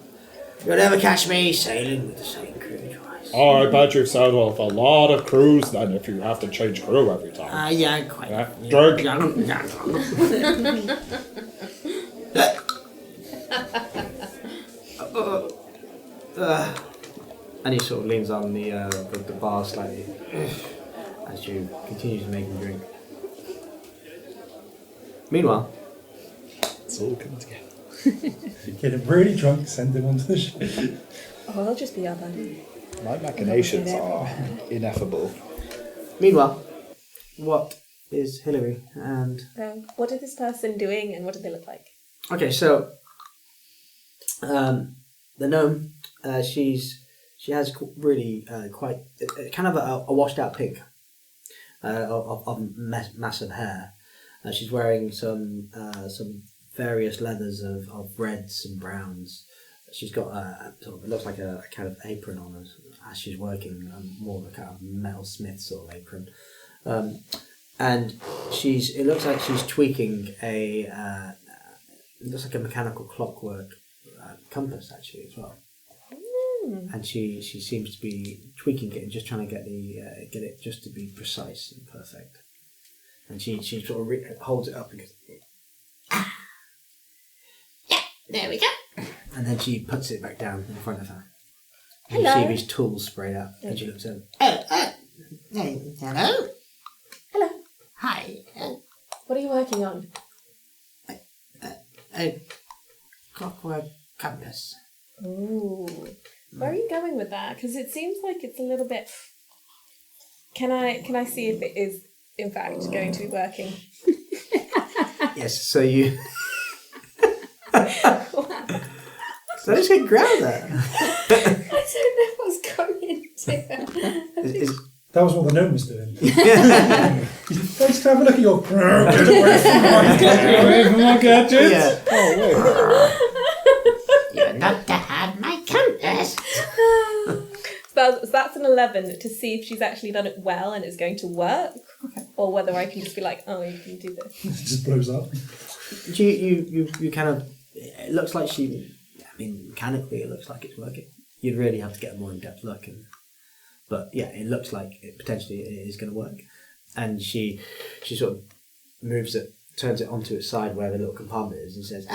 you'll never catch me sailing with the same crew twice. Oh, I bet you've sailed off a lot of crews then if you have to change crew every time. Yeah, quite. Yeah, drag. And he sort of leans on the bar slightly as you continue to make him drink. Meanwhile, It's all coming together. Get him really drunk, send him onto the ship. Oh, I'll just be our buddy. My machinations are ineffable. Meanwhile, what is Hillary and... What is this person doing and what do they look like? Okay, so the gnome, she has really quite kind of a washed out pig of massive hair. She's wearing some various leathers of reds and browns. She's got it looks like a kind of apron on her as she's working, more of a kind of metalsmith sort of apron. And it looks like she's tweaking it looks like a mechanical clockwork compass actually as well. And she seems to be tweaking it and just trying to get it just to be precise and perfect. And she sort of holds it up and goes, Yeah, there we go. and then she puts it back down in front of her. And Hello. you see these tools sprayed out, and she looks over. Hello. Hello. Hi. What are you working on? A clockwork compass. Ooh. Where are you going with that? Because it seems like it's a little bit... Can I see if it is, in fact, going to be working? Yes, so you... So I just get ground there. I don't know if I was going to. That was what the gnome was doing. Let's have a look at your... Get Away from my gadgets. Yeah. You're not to have my compass. So that's an 11 to see if she's actually done it well and it's going to work, or whether I can just be like, oh, you can do this. It just blows up. You kind of... It looks like mechanically it looks like it's working. You'd really have to get a more in-depth look. But yeah, it looks like it potentially is going to work. And she sort of moves it, turns it onto its side where the little compartment is and says,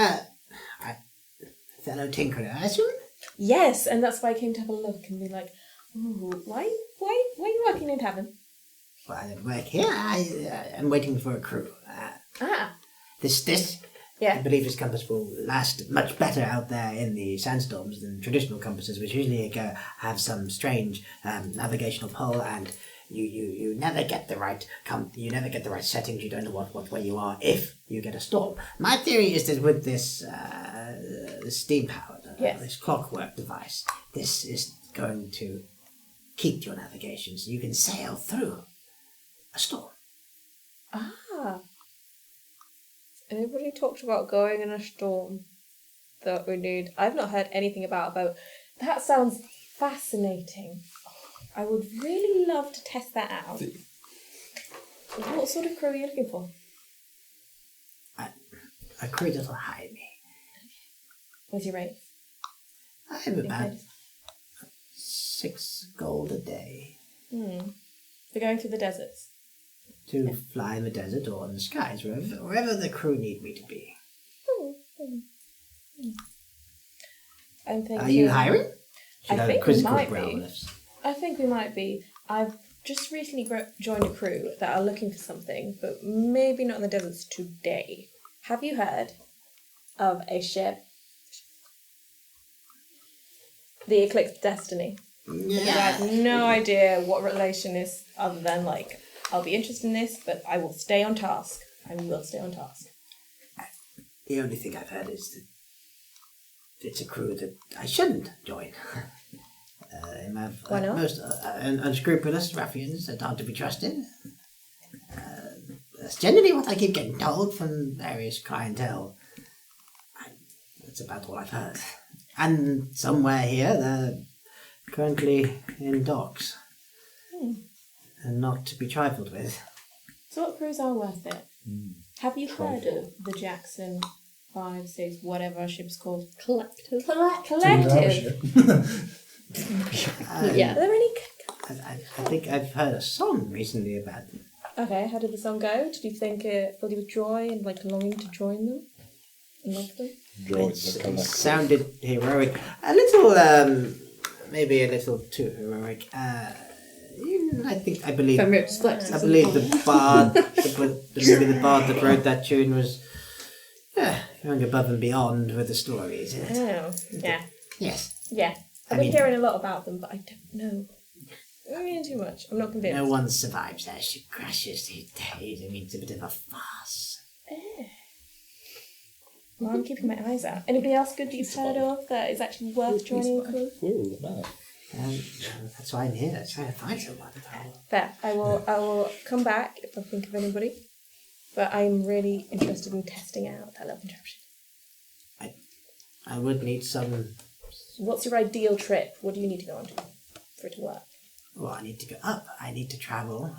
fellow tinkerer, I assume? Yes, and that's why I came to have a look and be like, ooh, why are you working in tavern? Well, I don't work here. I'm waiting for a crew. This Yeah. I believe this compass will last much better out there in the sandstorms than traditional compasses, which usually have some strange navigational pull, and you never get the right settings. You don't know what way you are if you get a storm. My theory is that with this steam powered, this clockwork device, this is going to keep your navigation so you can sail through a storm. Anybody talked about going in a storm that we need? I've not heard anything about a boat. That sounds fascinating. I would really love to test that out. What sort of crew are you looking for? A crew that'll hire me. What's your rate? I'm about 6 gold a day. For going through the deserts. To fly in the desert or in the skies, wherever the crew need me to be. I'm thinking... Are you hiring? I think we might brow be. lifts. I think we might be. I've just recently joined a crew that are looking for something, but maybe not in the deserts today. Have you heard of a ship? The Eclipse Destiny. Yeah. I have no idea what relation is other than, like, I'll be interested in this, but I will stay on task. I will stay on task. The only thing I've heard is that it's a crew that I shouldn't join. Why not? Most unscrupulous ruffians that aren't to be trusted. That's generally what I keep getting told from various clientele. That's about all I've heard. And somewhere here, they're currently in docks. And not to be trifled with. So what crews are worth it? Have you heard of the Jackson 5, 6, whatever ship's called? Collective. Yeah. Are there any... I think I've heard a song recently about them. Okay, how did the song go? Did you think it filled you with joy and like longing to join them? And love them? It sounded heroic. A little, maybe a little too heroic. I believe the bard, the bard that wrote that tune was going above and beyond with the stories. Oh, yeah. Yes. Yeah. I've been hearing a lot about them, but I don't know. I mean, too much. I'm not convinced. No one survives there. She crashes these days. I mean, it's a bit of a farce. Well, I'm keeping my eyes out. Anybody else good you've heard of that is actually worth joining a crew? Ooh, no. That's why I'm here. Trying to find someone. Fair. I will come back if I think of anybody. But I'm really interested in testing out that little contraption. I would need some. What's your ideal trip? What do you need to go on for it to work? Well, I need to go up. I need to travel.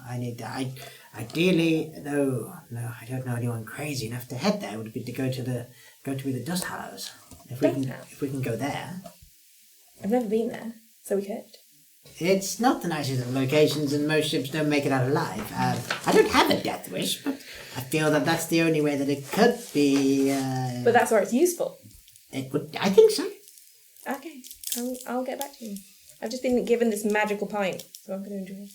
Ideally, no, I don't know anyone crazy enough to head there. Would be to go to the Dust Hollows. If we can go there. I've never been there, so we could. It's not the nicest of locations, and most ships don't make it out alive. I don't have a death wish, but I feel that that's the only way that it could be. But that's where it's useful. It would. I think so. Okay, I'll get back to you. I've just been given this magical pint, so I'm going to enjoy it.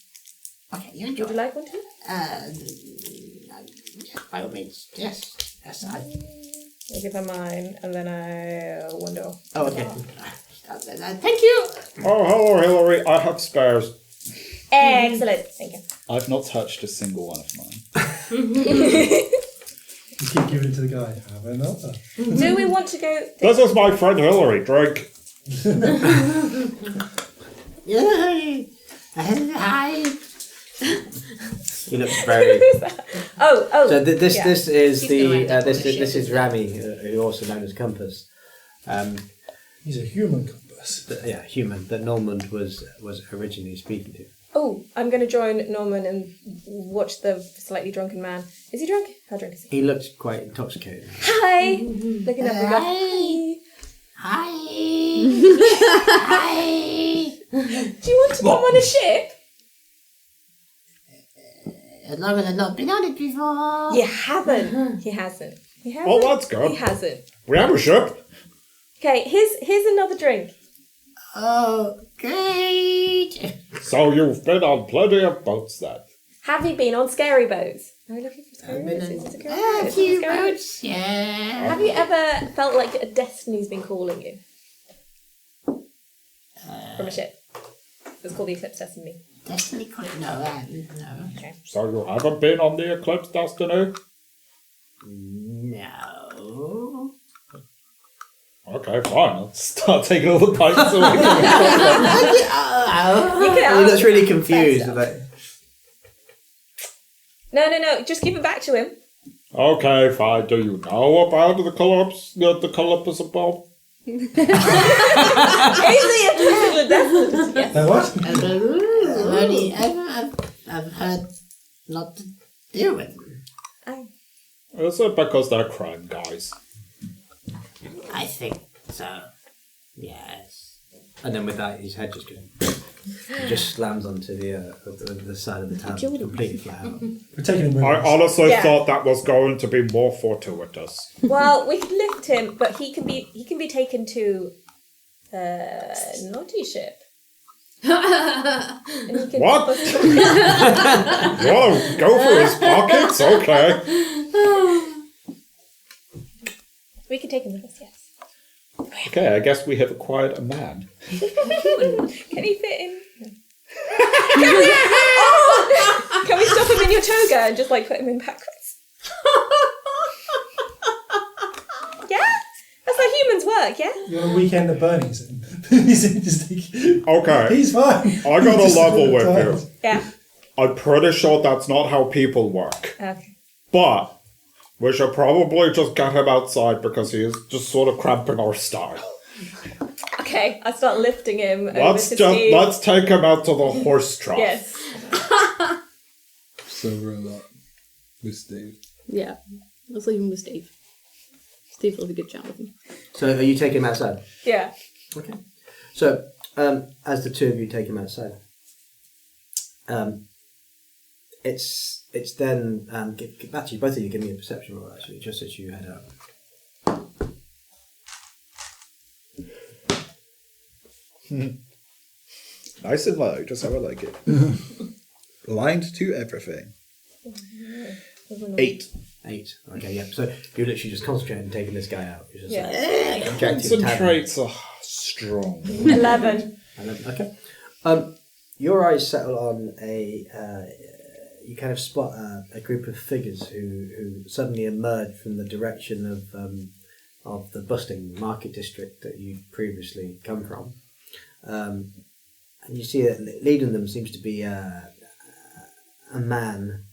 Okay, you enjoy. Would you like one too? By all means, yes. I'll give her mine, and then I wander. Oh, okay. Thank you. Oh, hello, Hillary. I have spares. Excellent. Thank you. I've not touched a single one of mine. You keep giving it to the guy. Have another. Do we want to go? This is my friend Hillary. Drink. Yay! Hi. He looks very. Who's that? Oh. So this yeah. this is He's the gonna end up on a this ship. is Rami, who also known as Compass. He's a human compass. Human that Normand was originally speaking to. Oh, I'm going to join Norman and watch the slightly drunken man. Is he drunk? How drunk is he? He looked quite intoxicated. Hi. Looking up. Hi. Hi. Do you want to come on a ship? As long as I've not been on it before. You haven't. He hasn't. Oh, that's good. He hasn't. We have a ship. Okay, here's another drink. Oh, great! So you've been on plenty of boats then. Have you been on scary boats? Are we looking for scary I've been boats? on Is it scary a boats? few Scary boats, yeah. Have you ever felt like a destiny's been calling you? From a ship. It's called the Eclipse Destiny. Destiny Queen? No. Okay. So you haven't been on the Eclipse Destiny? No. Okay, fine. I'll start taking all the pints away from You can He looks really ask confused stuff. about. No. Just give it back to him. Okay, fine. Do you know about the collapse above? Is he a particular destiny? Yes. Now what? I've heard not to deal with them. Is it because they're crime guys? I think so. Yes. And then with that, his head just goes. He just slams onto the side of the town, completely flat out. We're taking him with I us. honestly Yeah. thought that was going to be more fortuitous. Well, we could lift him, but he can be taken to naughty ship. And he can What? help us- You want to go for his pockets? Okay. We could take him with us, yes. Okay, I guess we have acquired a man. Can he fit in? Can we stop him in your toga and just like put him in backwards? Yeah? That's how humans work, yeah? You're on a weekend at Bernie's. He's just like, Okay, he's fine. I got a He's just level with tired. you. Yeah. I'm pretty sure that's not how people work. Okay. But we should probably just get him outside because he is just sort of cramping our style. Okay, I start lifting him over Let's to Steve. let's take him out to the horse trough. Yes. So we're a lot with Steve. Yeah. Let's leave him with Steve. Steve will have a good chat with him. So, are you taking him outside? Yeah. Okay. So, as the two of you take him outside, it's then actually both of you give me a perception roll actually, just as you head out. Nice and low, just how I like it. Aligned to everything. 8. 8. Okay, yeah. So you're literally just concentrating on taking this guy out. You're just Yeah. like, objective tab. Concentrate's a strong. 11. Okay. Your eyes settle on you kind of spot a group of figures who suddenly emerge from the direction of the bustling market district that you'd previously come from. And you see that leading them seems to be a man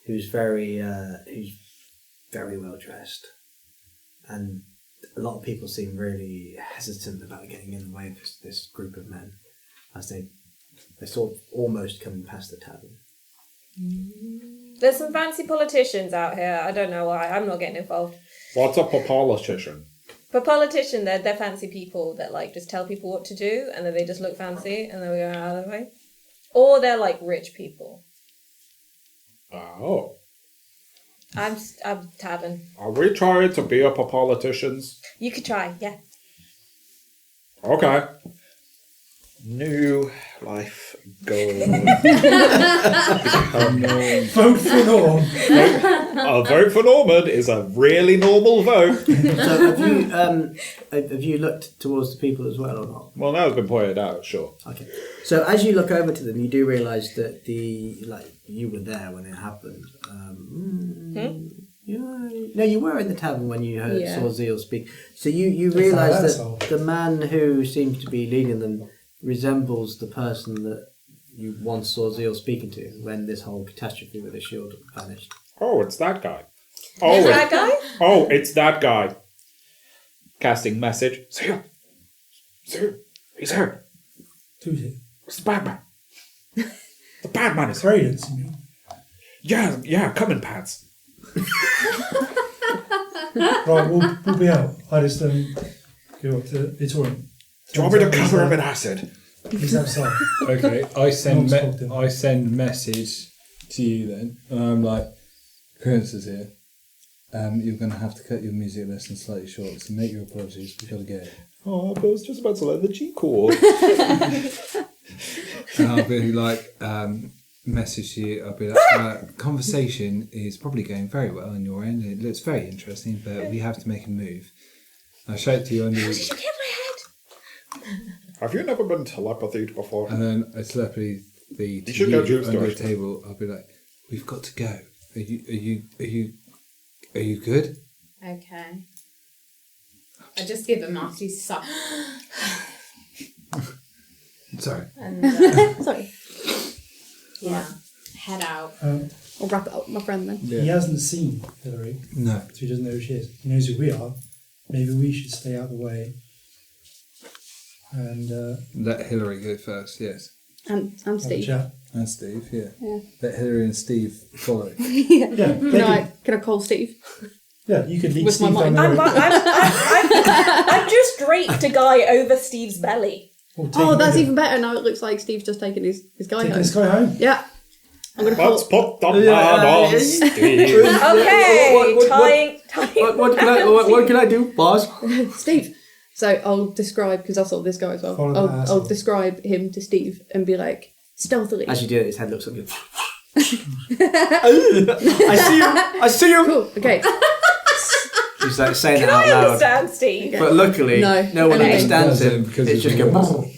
who's very well dressed, and a lot of people seem really hesitant about getting in the way of this group of men as they sort of almost coming past the tavern. There's some fancy politicians out here. I don't know why. I'm not getting involved. What's up a politician? For politician, they're fancy people that like just tell people what to do, and then they just look fancy, and then we go out of the way. Or they're like rich people. Oh. I'm tavern. Are we trying to be up a politicians? You could try, yeah. Okay. New life goal. Vote for Norm. A vote for Norman is a really normal vote. So have you looked towards the people as well or not? Well, now it's been pointed out, sure. Okay. So as you look over to them, you do realise that you were there when it happened. No, you were in the tavern when you saw Zeal speak. So you realise that the man who seems to be leading them resembles the person that you once saw Zeal speaking to when this whole catastrophe with the shield vanished. Oh, it's that guy. Is that guy? Oh, it's that guy. Casting message. Zeal, he's here. Who's it? It's the bad man. The bad man is here. Creydent, you mean? Yeah, come in, pants. Right, we'll be out. I just go up to Vitorium. Do you want me to cover him in acid? He's outside. Okay, I send Norm's talked I send message to you then, and I'm like, Curtis is here. You're going to have to cut your music lesson slightly short, so make your apologies. We've got to go. Oh, but I was just about to learn the G chord. And I'll be like, message you. I'll be like, conversation is probably going very well on your end. It looks very interesting, but we have to make a move. I shout to you under. Did you hit my head? Have you never been telepathied before? And then I telepathy to should go you juice under the stores. table. I'll be like, we've got to go. Are you good? Okay. I just give a nasty sigh. Sorry. And Sorry. yeah, head out. I'll wrap it up with my friend then. He hasn't seen Hillary, No. so he doesn't know who she is. He knows who we are. Maybe we should stay out of the way. And Let Hillary go first, yes. And have a Steve. chat. And Steve, yeah. Yeah. Let Hillary and Steve follow. Yeah. Yeah, Can I call Steve? yeah, you could lead With my Steve down mind. the road. I've just draped a guy over Steve's belly. Oh, that's even better. Now it looks like Steve's just taking his guy Taking home. this guy home. Yeah. I'm going to Let's call... put the man on Steve. Okay, tying. What can I do, boss? Steve. So I'll describe, because I saw this guy as well. Follow the I'll asshole. describe him to Steve and be like, stealthily. As you do it, his head looks up. I see you. Cool. Okay. He's like saying Can it out I loud. understand, Steve? But luckily, No. no one Okay. understands Doesn't, him because it's it's just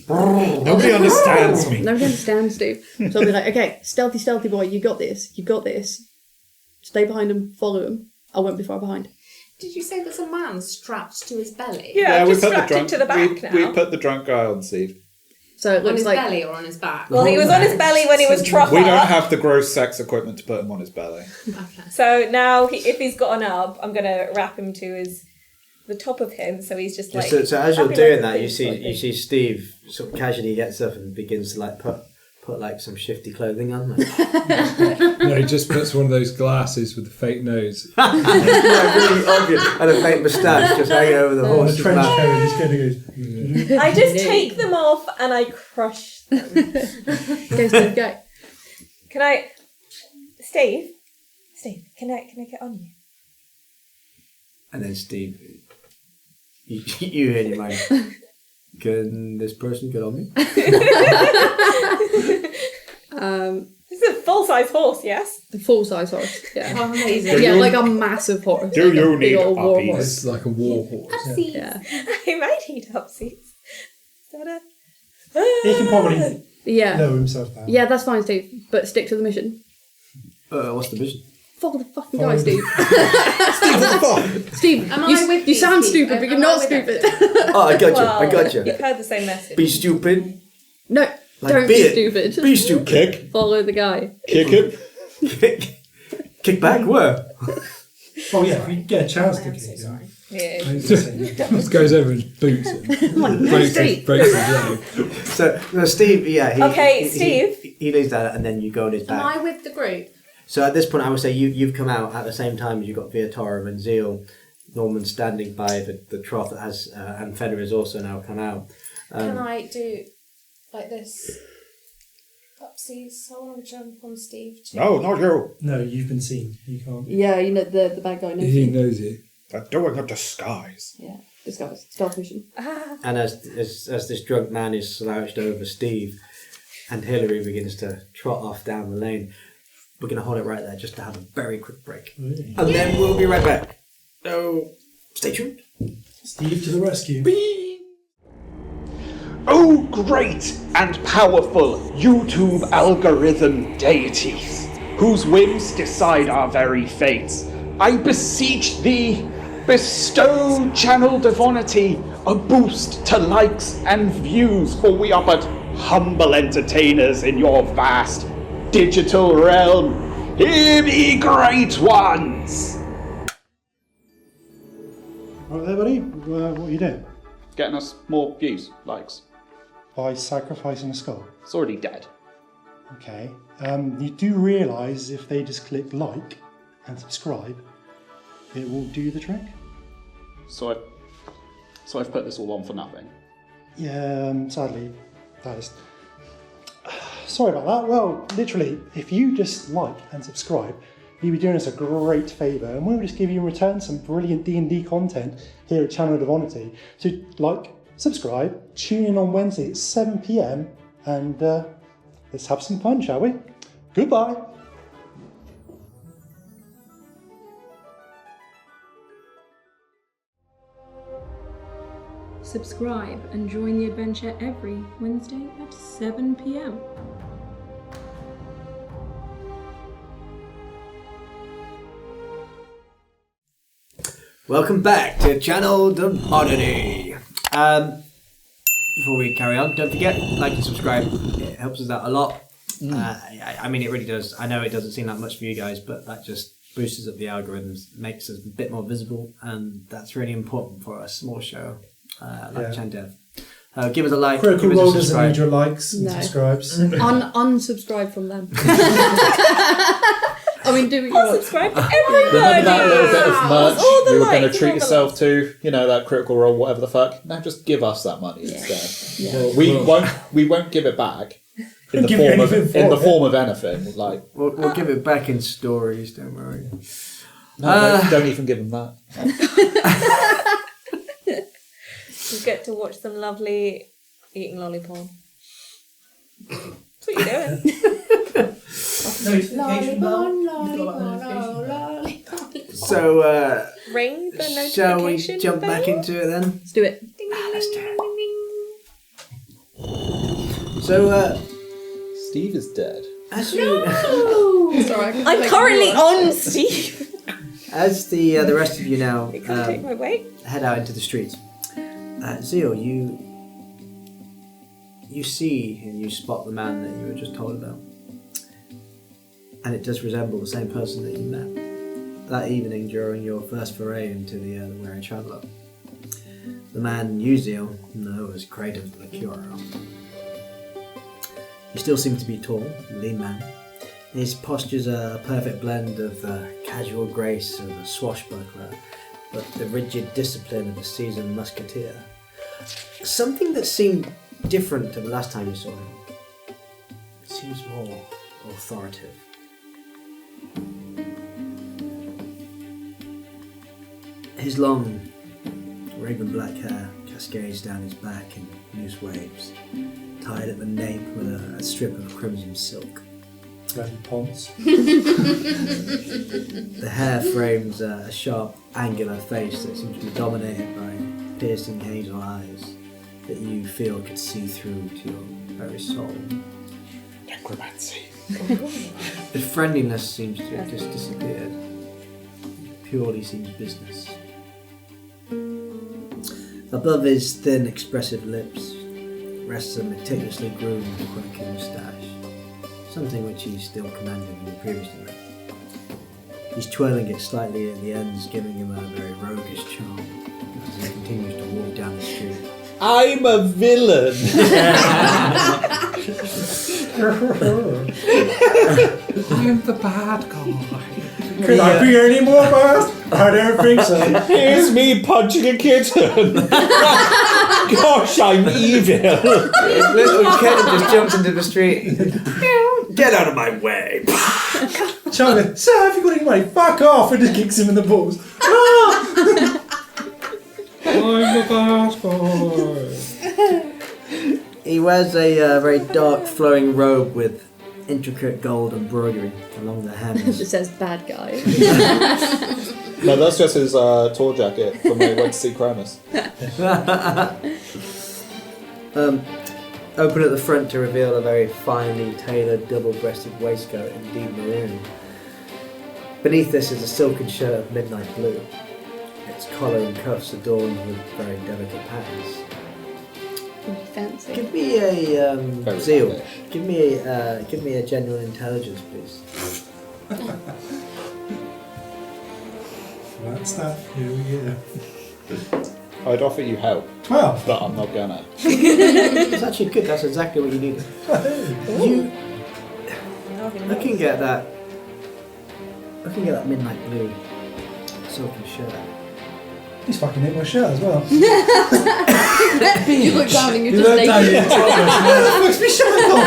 going. Nobody understands me. Nobody understands Steve. So I'll be like, okay, stealthy boy, you got this. Stay behind him, follow him. I won't be far behind. Did you say there's a man strapped to his belly? Yeah, we just put the strapped him drunk. to the back now. We put the drunk guy on Steve. So it On looks his like... belly or on his back? Well, he was on his belly when he was proper. We don't have the gross sex equipment to put him on his belly. Okay. So now, if he's got an up, I'm going to wrap him to the top of him, so he's just like... So as you're happy doing like that, you this, like see this. Steve sort of casually gets up and begins to like put like some shifty clothing on. Like, No, he just puts one of those glasses with the fake nose. yeah, really obvious, and a fake moustache just hanging over the The horse's trench back. coat is going to go. I just take them off and I crush them. Go, Steve, go. Can I... Steve, can I get on you? And then Steve, you hear in your mind, can this person get on me? This is a full-size horse, yes? The full-size horse, yeah. Oh, amazing. Yeah, like a massive horse. Do like you a big need old war uppies? horse. It's like a war horse. Yeah. I might eat upsies. He can probably Yeah. lower himself down. Yeah, that's fine, Steve. But stick to the mission. What's the vision? Follow the fucking guy, Steve. Steve, Steve, Am I with you you, sound Steve? stupid, but you're Am I not with stupid. Oh, I got you. Well, I got you. You've heard the same message. Be stupid. No, Like, don't be be it. stupid. Be stupid. Kick. Follow the guy. Kick him. Kick back. Where? Oh yeah, if you get a chance to I'm kick so him. sorry. Yeah. Just goes over and boots him. breaks his leg. So Steve, yeah. Steve. He leaves that, and then you go on his Am back. I with the group? So at this point, I would say you've come out at the same time as you've got Viatora and Zeal. Norman's standing by the trough that has, and Fenrir has also now come out. Can I do like this? Upsies, so I want to jump on Steve too. No, not you. No, you've been seen. You can't. Yeah, you know the bad guy knows He you. knows you. They're doing a disguise. Yeah, disguise, stealth mission. And as this drunk man is slouched over Steve, and Hillary begins to trot off down the lane, we're going to hold it right there just to have a very quick break. Really? And then we'll be right back. So, stay tuned. Steve to the rescue. Oh, great and powerful YouTube algorithm deities, whose whims decide our very fates, I beseech thee, bestow Channel Devonity a boost to likes and views, for we are but humble entertainers in your vast digital realm. Hear me, great ones! Right there, buddy. What are you doing? Getting us more views, likes. By sacrificing a skull. It's already dead. Okay. You do realise if they just click like and subscribe, it will do the trick. So I've put this all on for nothing. Yeah, sadly, that is. Sorry about that. Well, literally, if you just like and subscribe, you'll be doing us a great favour, and we'll just give you in return some brilliant D&D content here at Channel Devonity. So, like, subscribe, tune in on Wednesday at 7 PM, and let's have some fun, shall we? Goodbye. Subscribe and join the adventure every Wednesday at 7 PM. Welcome back to Channel Devonity. Before we carry on, don't forget, like and subscribe. It helps us out a lot. I mean, it really does. I know it doesn't seem like much for you guys, but that just boosts up the algorithms, makes us a bit more visible, and that's really important for a small show like ChanDev. Give us a like, Critical give Role us a doesn't subscribe. need your likes and No. subscribes. Unsubscribe from them. I mean, do what you want. Subscribe to everybody. Remember that little bit of merch All the you were going to likes, treat all the yourself likes. to? You know, that Critical Role, whatever the fuck. Now just give us that money instead. Yeah. We won't give it back in the Give you form of anything for in the it. form of anything. Like We'll give it back in stories, don't worry. no, don't even give them that. You get to watch some lovely eating lollipop. That's what you're doing. So, Ring the notification shall we jump bell? back into it then? Let's do it. Let's do it. So, Steve is dead. as you, Sorry, I'm currently on Steve. as the rest of you now You can't take my weight. head out into the streets, Zeal, you see and you spot the man that you were just told about, and it does resemble the same person that you met that evening during your first foray into the Wearing Traveller. The man you, Zeal, know as Creydent Lecuro. He still seems to be tall, lean man. His posture's a perfect blend of the casual grace of a swashbuckler, but the rigid discipline of a seasoned musketeer. Something that seemed different to the last time you saw him. It seems more authoritative. His long, raven black hair cascades down his back in loose waves, tied at the nape with a strip of crimson silk. Bloody Ponce. The hair frames a sharp, angular face that seems to be dominated by piercing hazel eyes. that you feel could see through to your very soul. Necromancy. The friendliness seems to have just disappeared. Purely seems business. Above his thin, expressive lips rests a meticulously groomed, quirky moustache, something which he still commanded in the previous life. He's twirling it slightly at the ends, giving him a very roguish charm as he continues to walk down the street. I'm a villain. I'm the bad guy. Could I be any more fast? I don't think so. Here's me punching a kitten. Gosh, I'm evil. Little kid just jumps into the street. Get out of my way! Charlie, sir, have you got any money? Fuck off! And just kicks him in the balls. Ah! I'm the bad guy. He wears a very dark, flowing robe with intricate gold embroidery along the hems. It says bad guy. No, that's just his tour jacket from when he went to see Cronus. Open at the front to reveal a very finely tailored double-breasted waistcoat in deep maroon. Beneath this is a silken shirt of midnight blue. Its collar and cuffs adorned with very delicate patterns. Fancy. Give me a Very zeal. lavish. Give me a genuine intelligence, please. That's that. Here we go. I'd offer you help, 12. but I'm not gonna. It's actually good. That's exactly what you needed. You looking at that midnight blue silken shirt. He's fucking hit my shirt as well. You look down and you're You just look down, naked. What's my shirt on?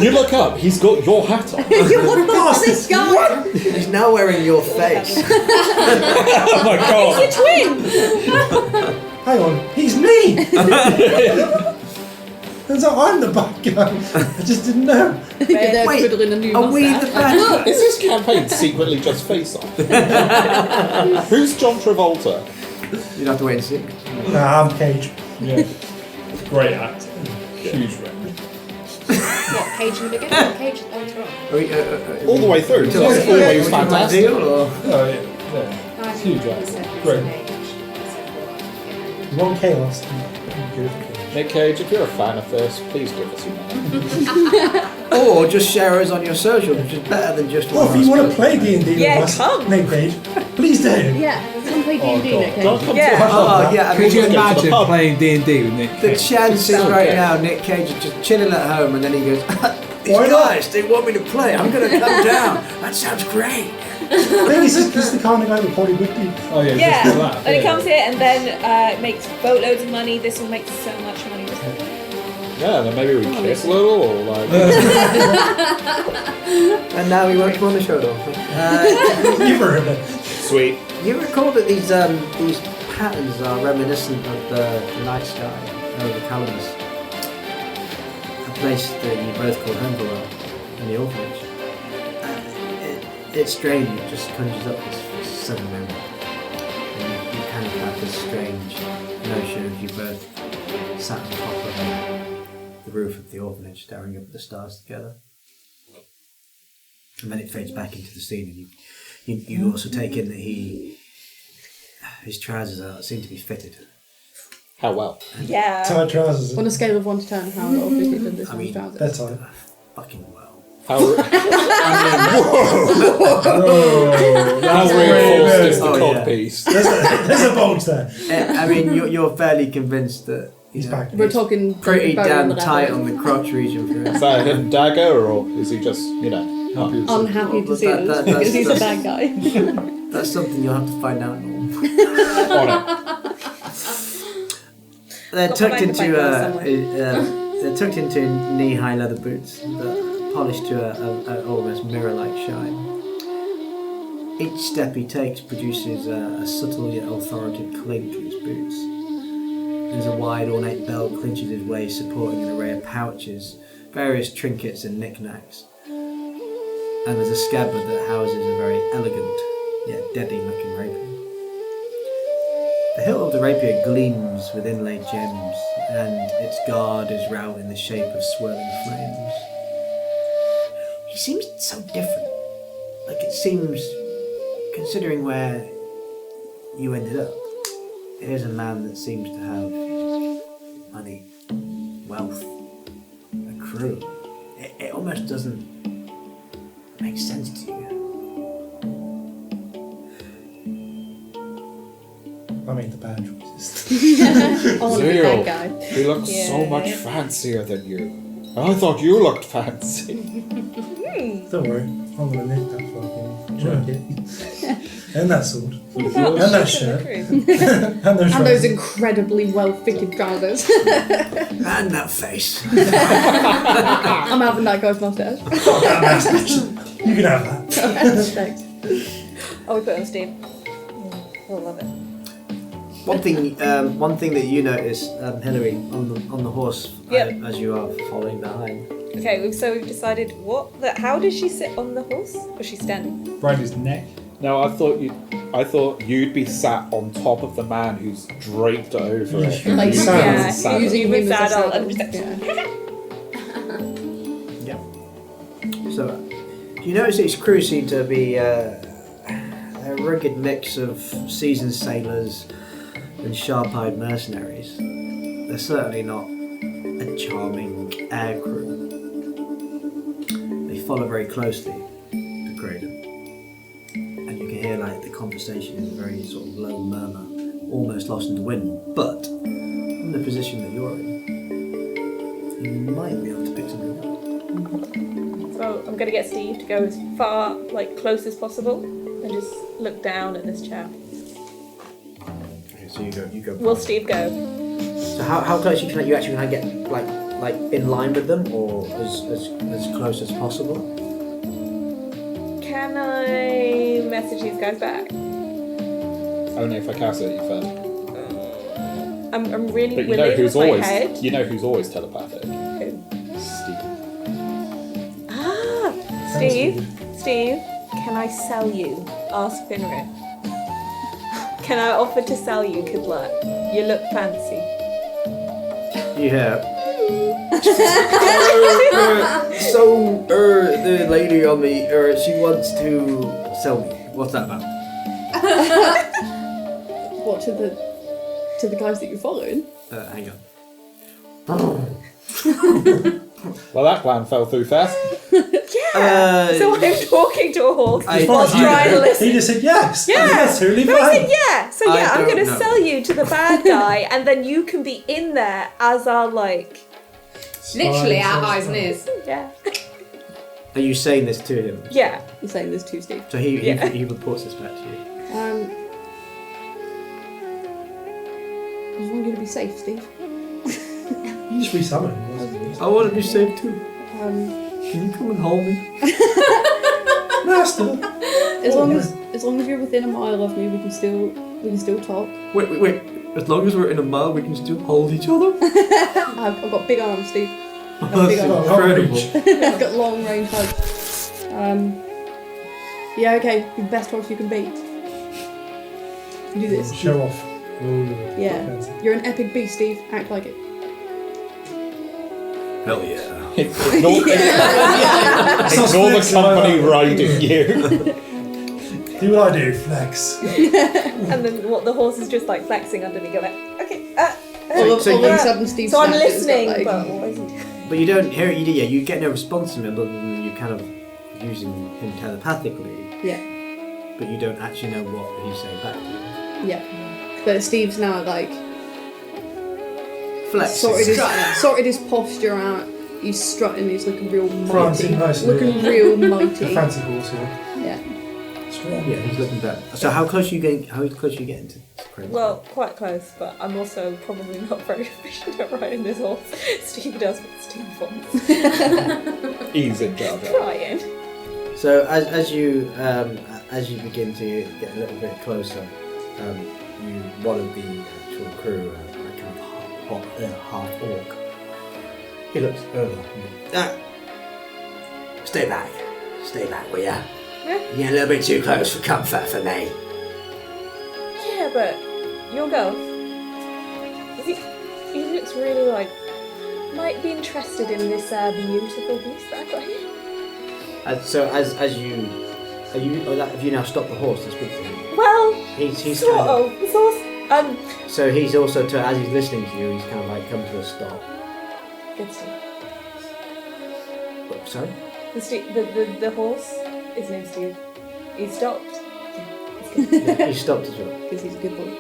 You look up, he's got your hat on. What the fuck is this guy? He's now wearing your face. Oh my god. It's your twin! Hang on, he's me! Turns out I'm the bad guy. I just didn't know. You're there Wait, twiddling a new are we the mustache. bad Is this campaign secretly just face off? Who's John Travolta? You'd have to wait and see. Nah, I'm Cage. Yeah. Great actor. Huge range. What, Cage in the beginning or Cage later on? Are we, All the way through. It's always Zeal, fantastic. or? Oh, yeah. I Huge think actor. he said Great. Cage. You want chaos? Good. Nick Cage, if you're a fan of this, please give us your money. Or just share us on your social, which is better than just Well, one if of you us want to play D&D Yeah, with us, come. Nick Cage, please do. Yeah, come play D&D, Nick. Don't come Yeah. to Oh, yeah, I Could you mean, imagine pub. playing D&D with Nick the Cage? chances Okay. right now, Nick Cage is just chilling at home and then he goes, these Why not? guys, they want me to play, I'm going to come down. That sounds great. I think he's the kind of guy that probably would do. Oh yeah, Yeah, just for that. and yeah. he comes here and then makes boatloads of money. This will make so much money. Yeah, then maybe we kiss a little, or like... And now we won't come on the show though. You've heard of it. Sweet. You recall that these patterns are reminiscent of the night sky over the Calamus, a place that you both call home for well in the orphanage. It's strange, it just conjures up this sudden memory. And you kind of have this strange notion of you both sat on top of the roof of the orphanage staring up at the stars together. And then it fades back into the scene and you also take in that his trousers seem to be fitted. How well? Yeah. Tight trousers. On a scale of 1 to 10, how obviously did this one's trousers? They're tight. Fucking well. How, Whoa, how that's reinforced very is the Oh, cod yeah. piece? There's a bulge there. I mean, you're fairly convinced that He's back. We're talking pretty very damn leather. tight on the crotch region for him. Is that a hidden dagger, or is he just, not? Unhappy to see That- this that- because he's a that's- bad guy. That's something you'll have to find out, Norm. On it. They're Got tucked the into microphone they're tucked into knee-high leather boots that polished to a almost mirror-like shine. Each step he takes produces a subtle yet authoritative clink to his boots. There's a wide ornate belt clinches his waist, supporting an array of pouches, various trinkets and knickknacks. And there's a scabbard that houses a very elegant yet deadly-looking rapier. The hilt of the rapier gleams with inlaid gems, and its guard is round in the shape of swirling flames. He seems so different. Like it seems, considering where you ended up, here's a man that seems to have money, wealth, a crew. It almost doesn't make sense to you. I made the bad choices. I want to be that guy. He looks so much fancier than you. I thought you looked fancy. Don't worry, I'm gonna nick that fucking jacket. And that sword. And that shirt. and those incredibly well-fitted trousers. And that face. I'm having that guy's mustache. Fuck that mustache. You can have that. Thanks. Oh, we put it on Steve. We'll love it. One thing that you notice, Hillary, on the horse Yep. as you are following behind. Okay, so we've decided how did she sit on the horse? Was she standing? Round his neck. No, I thought you'd be sat on top of the man who's draped over it. Like, Using saddle. it as a Yeah, saddle. using him as a saddle saddle. and Yeah. So, you notice its crew seem to be a rugged mix of seasoned sailors and sharp-eyed mercenaries. They're certainly not a charming air crew. They follow very closely to Creydent. And you can hear like the conversation is a very sort of low murmur, almost lost in the wind. But from the position that you're in, you might be able to pick something up. So I'm gonna get Steve to go as far, close as possible, and just look down at this chap. Okay, so you go. Will Steve go? So how close you actually can get like in line with them, or as close as possible? Can I message these guys back? Only if I cast it, you first. I'm really But you willing know who's with my always head. always telepathic. Who? Steve. Ah, Steve, can I sell you? Ask Finrit. Can I offer to sell you, Kidlat? You look fancy. Yeah. The lady on me, she wants to sell me. What's that about? What, to the guys that you're following? Hang on. Well, that plan fell through fast. So I'm talking to a horse I- while I- trying to listen. He just said yes. Yeah. That's totally No, I fine. said yeah. So I yeah, I'm don't gonna know. sell you to the bad guy, and then you can be in there as our Literally our eyes and ears. yeah. Are you saying this to him? Yeah. You're saying this too, Steve. So he Yeah. he reports this back to you. I just want you to be safe, Steve. You just resummon him, wasn't it? I want to be safe too. Can you come and hold me? Master. As long as you're within a mile of me, we can still talk. Wait. As long as we're in a mile, we can still hold each other? I've got big arms, Steve. That's big arms. incredible. I've got long range hugs. Yeah, okay. Be the best horse you can beat. You can do this. Show off. Yeah. You're an epic beast, Steve. Act like it. Hell yeah. Ignore the company riding you. Do what I do, flex. And then the horse is just flexing under me, going okay. All of a sudden, Steve. So I'm snaps it, it's got, listening, but what is he doing? But you don't hear it. You get no response from him other than you kind of using him telepathically. Yeah. But you don't actually know what he's saying back to you. Yeah. But Steve's now Flex. sorted his posture out. He's strutting. He's looking real mighty. Prancing nicely. Looking real The mighty. fancy horse here. Yeah. Strong. Yeah, he's looking better. So how close are you getting? How close are you getting to Creydent? Well, quite close, but I'm also probably not very efficient at riding this horse. Steve does what Steve wants. He's in charge. Trying. So as you begin to get a little bit closer, one of the actual crew, kind of half orc. He looks over. Stay back, will ya? Yeah. You're a little bit too close for comfort for me. Yeah, but You'll go. He looks really like might be interested in this beautiful beast that I've got here. So as you have you now stopped the horse to speak to him? Well, He's sort kind of, of. so he's also as he's listening to you, he's kind of like come to a stop. Good Steve. Sorry? The horse, his name's Steve. He stopped. Yeah, he stopped as well. Because he's a good boy.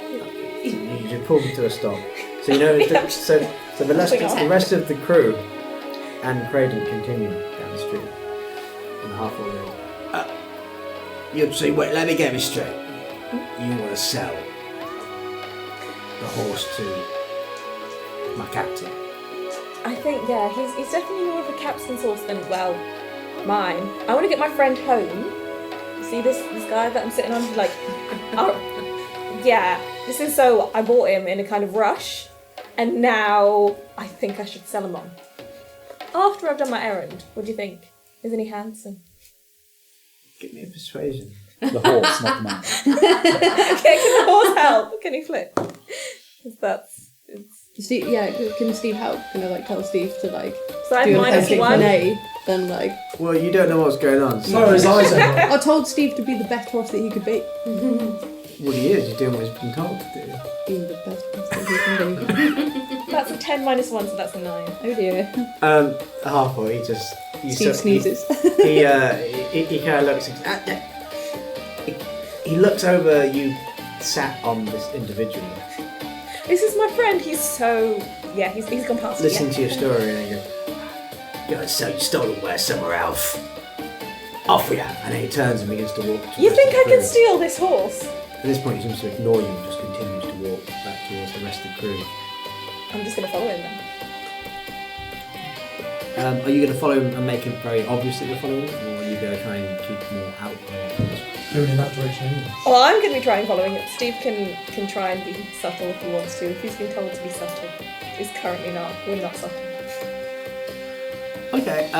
You just pulled him to a stop. So you know, so the rest of the crew and Creydent continue down the street. And halfway there. You see, wait, let me get this straight. You want to sell the horse to my captain? I think, yeah, he's definitely more of a captain's horse than, well, mine. I want to get my friend home. See this guy that I'm sitting on? Like, oh, yeah, this is so I bought him in a kind of rush, and now I think I should sell him on. After I've done my errand, what do you think? Isn't he handsome? Give me a persuasion. The horse, not the man. Okay, can the horse help? Can he flip? Steve, yeah, can Steve help? Can I like tell Steve to like So I do have an minus epic one. nay? Then like Well, you don't know what's going on. So No, his eyes are I told Steve to be the best horse that he could be. well, he is. He's doing what he's been told to do. Being the best horse that he can be. That's a 10 minus 1, so that's a 9. Oh dear. Halfway, he just Steve sneezes. He kind of looks. He looks over. You sat on this individual. This is my friend. He's so... Yeah, he's gone past Listen me. to your story, and you go, so you stole it where somewhere else. Off with you. And then he turns and begins to walk. You think I can steal this horse? At this point, he seems to ignore you and just continues to walk back towards the rest of the crew. I'm just going to follow him then. Are you going to follow him and make it very obvious that you're following him, or are you going to try and keep more out? going in that direction anyway. Well, I'm going to be trying following it. Steve can try and be subtle if he wants to. If he's been told to be subtle, he's currently not. We're not subtle. Okay,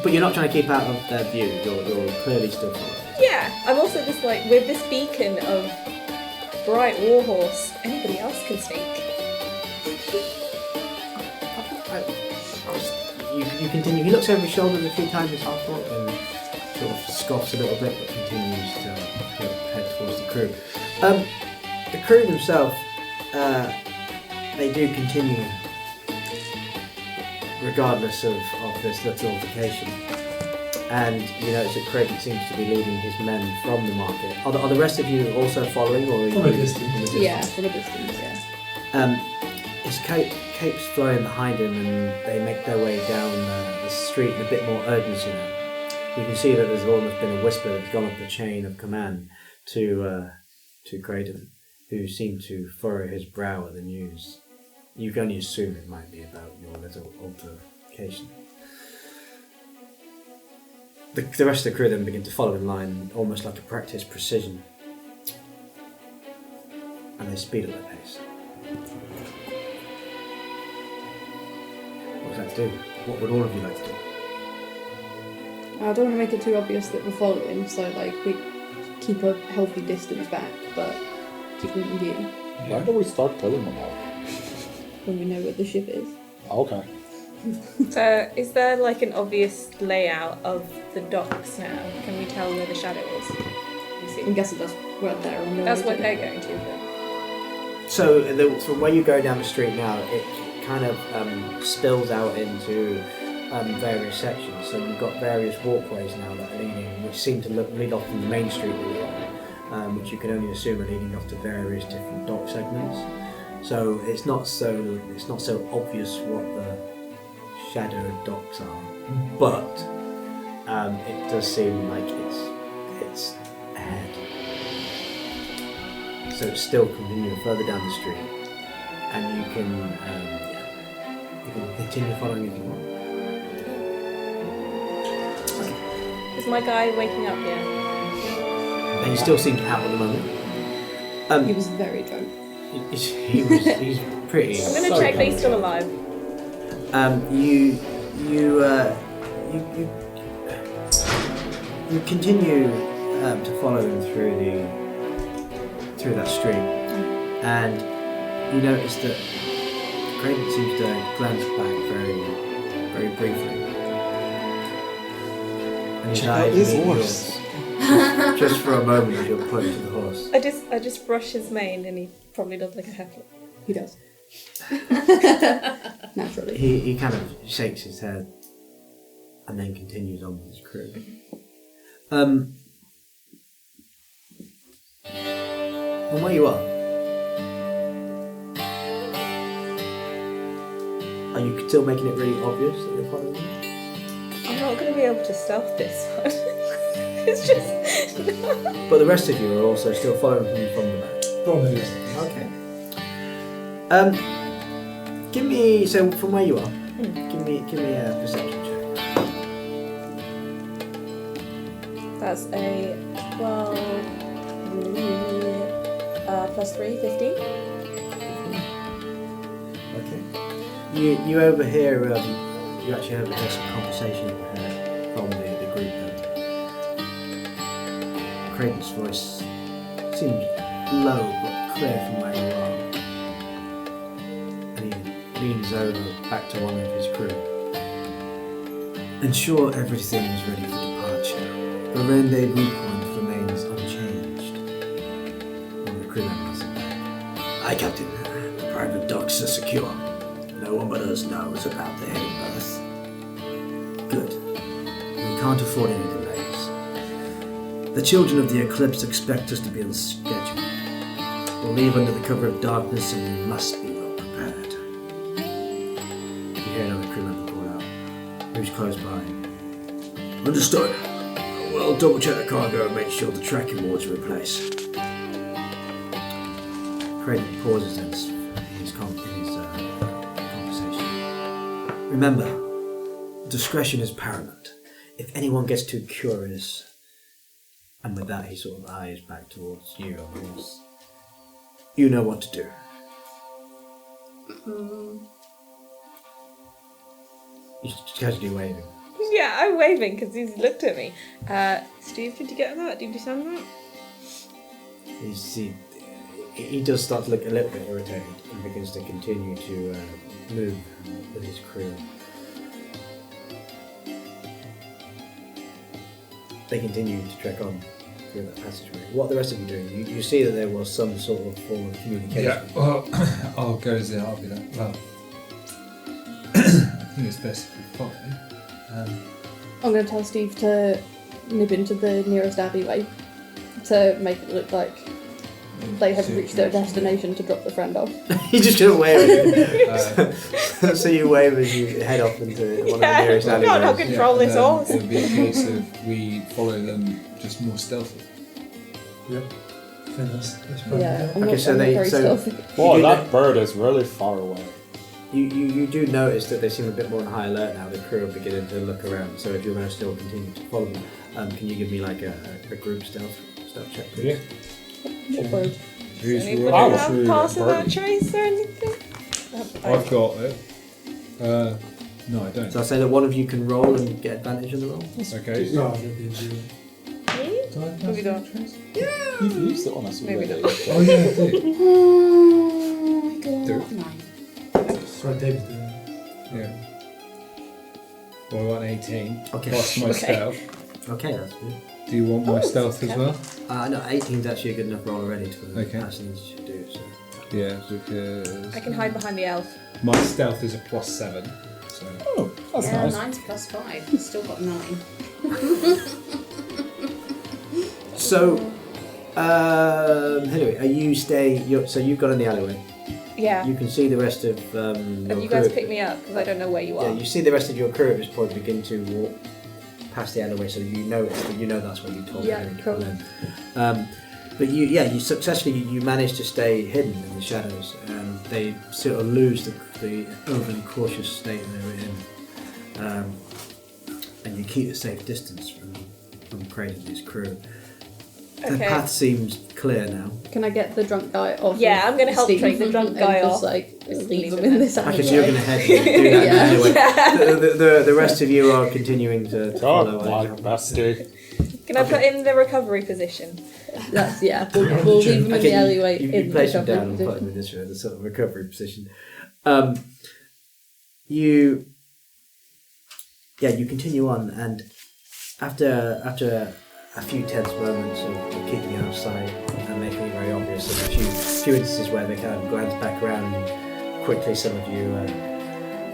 but you're not trying to keep out of their view. You're clearly still following. Yeah, I'm also just like, with this beacon of bright warhorse, anybody else can sneak. You continue. He looks over his shoulders a few times as half thought and sort of scoffs a little bit, but continues to head towards the crew. The crew themselves, they do continue regardless of this little altercation. And you notice that Creydent seems to be leading his men from the market. Are the rest of you also following, or are you From a distance? Yeah, from a distance, yeah. His cape's flowing behind him, and they make their way down the street in a bit more urgency now. You can see that there's almost been a whisper that's gone up the chain of command to Creydent, who seemed to furrow his brow at the news. You can only assume it might be about your little altercation. The rest of the crew then begin to follow in line, almost like a practiced precision, and they speed up their pace. What does that do? What would all of you like to do? I don't want to make it too obvious that we're following, so like we keep a healthy distance back, but keep them in view When do we start killing them all? when we know where the ship is. Okay. So, is there like an obvious layout of the docks now? Can we tell where the shadow is? You I'm see? guessing that's where they're on their That's way what to. they're going to. But... So, from where you go down the street now, it kind of spills out into various sections. So you've got various walkways now that are leading, which seem to lead off from the main street that you're on, which you can only assume are leading off to various different dock segments. So it's not so obvious what the shadowed docks are, but it does seem like it's ahead. So it's still continuing further down the street, and you can continue following if you want. Is my guy waking up yet? And he still seems out at the moment. He was very drunk. He's pretty. I'm going to check that he's still alive. You continue to follow him through that street, and you notice that Creydent seems to glance back very, very briefly. And his eyes his meet horse. yours. Just for a moment as you're pointing to the horse. I just brush his mane and he probably does like a heckler. He does. Naturally. He kind of shakes his head and then continues on with his crew. From where you are you still making it really obvious that you're following me? I'm not going to be able to stealth this one. It's just... But the rest of you are also still following him from the back. Probably. Okay. Give me, so from where you are, give me a perception check. That's a 12 plus 3, 15. Okay. You overhear, you actually overhear some conversation from the group. Creydent's voice seems low but clear from where you are. And he leans over back to one of his crew. Ensure everything is ready for departure. The rendezvous point remains unchanged. One of the crew members said, "Aye, Captain. The private docks are secure. No one but us knows about the heading berth. Good. We can't afford any delays. The children of the eclipse expect us to be on schedule. We'll leave under the cover of darkness and we must be well prepared." You hear another crew member call out, who's close by. "Understood. We'll double check the cargo and make sure the tracking boards are in place." Creydent pauses in his conversation. "Remember, discretion is paramount. If anyone gets too curious," and with that he sort of eyes back towards you, of course, "you know what to do." He's casually waving. Yeah, I'm waving because he's looked at me. Steve, did you get that? Did you send that? He does start to look a little bit irritated and begins to continue to move with his crew. They continue to trek on through that passageway. What are the rest of you doing? You see that there was some sort of form of communication. Yeah, well, I'll go as I'll be there. Well, I think it's best if we follow. I'm going to tell Steve to nip into the nearest alleyway to make it look like they have reached their destination to drop the friend off. You're just going to wave at him. So you wave as you head off into one of the nearest I alleyways. can't control this horse. It'll be a case of we follow them just more stealthy. Yep. I think that's probably Yeah, it. I'm Okay, not, so I'm not they- very so- stealthy. Boy, do that bird is really far away. You do notice that they seem a bit more on high alert now. The crew are beginning to look around. So if you're going to still continue to follow them, can you give me like a group stealth check, please? What bird? Who's Anybody Wow. have pass of that trace or anything? I've got it. No, I don't. So I'll say that one of you can roll and get advantage on the roll. Okay. No, I don't think so. Me? Maybe don't. You've used it on us Maybe already. not. Oh yeah, I did. Do it. Sorry, David's doing it. Yeah. Well, I want 18. Okay. Plus my stealth. Okay, that's good. Do you want my stealth as well? No, 18 is actually a good enough roll already for the Okay. person you should do. So. Yeah, because I can hide behind the elf. my stealth is a +7. So Oh, that's Yeah, nice. 9's plus 5. Still got 9. So, Hilary, are you so you've gone in the alleyway. Yeah. You can see the rest of your Have you guys crew. picked me up? Because I don't know where you Yeah, are. you see the rest of your crew at this point begin to walk past the alleyway, so you know that's where you told Yeah, them to cool. come in. But you successfully you managed to stay hidden in the shadows, and they sort of lose the overly cautious state they were in, and you keep a safe distance from Creydent and his crew. The Okay. path seems clear now. Can I get the drunk guy off? Yeah, I'm gonna help Steve take the drunk guy and off. just like leave leave him him in there. this alleyway. Okay, so you're going to head to do that Yeah. anyway. The rest of you are continuing to follow. God, my bestie. Can I put in the recovery position? That's We'll leave them in the alleyway. You place them down and put them in this the sort of recovery position. You continue on, and after a few tense moments of keeping out of sight and making it very obvious, there's a few instances where they kind of glance back around, and quickly some of you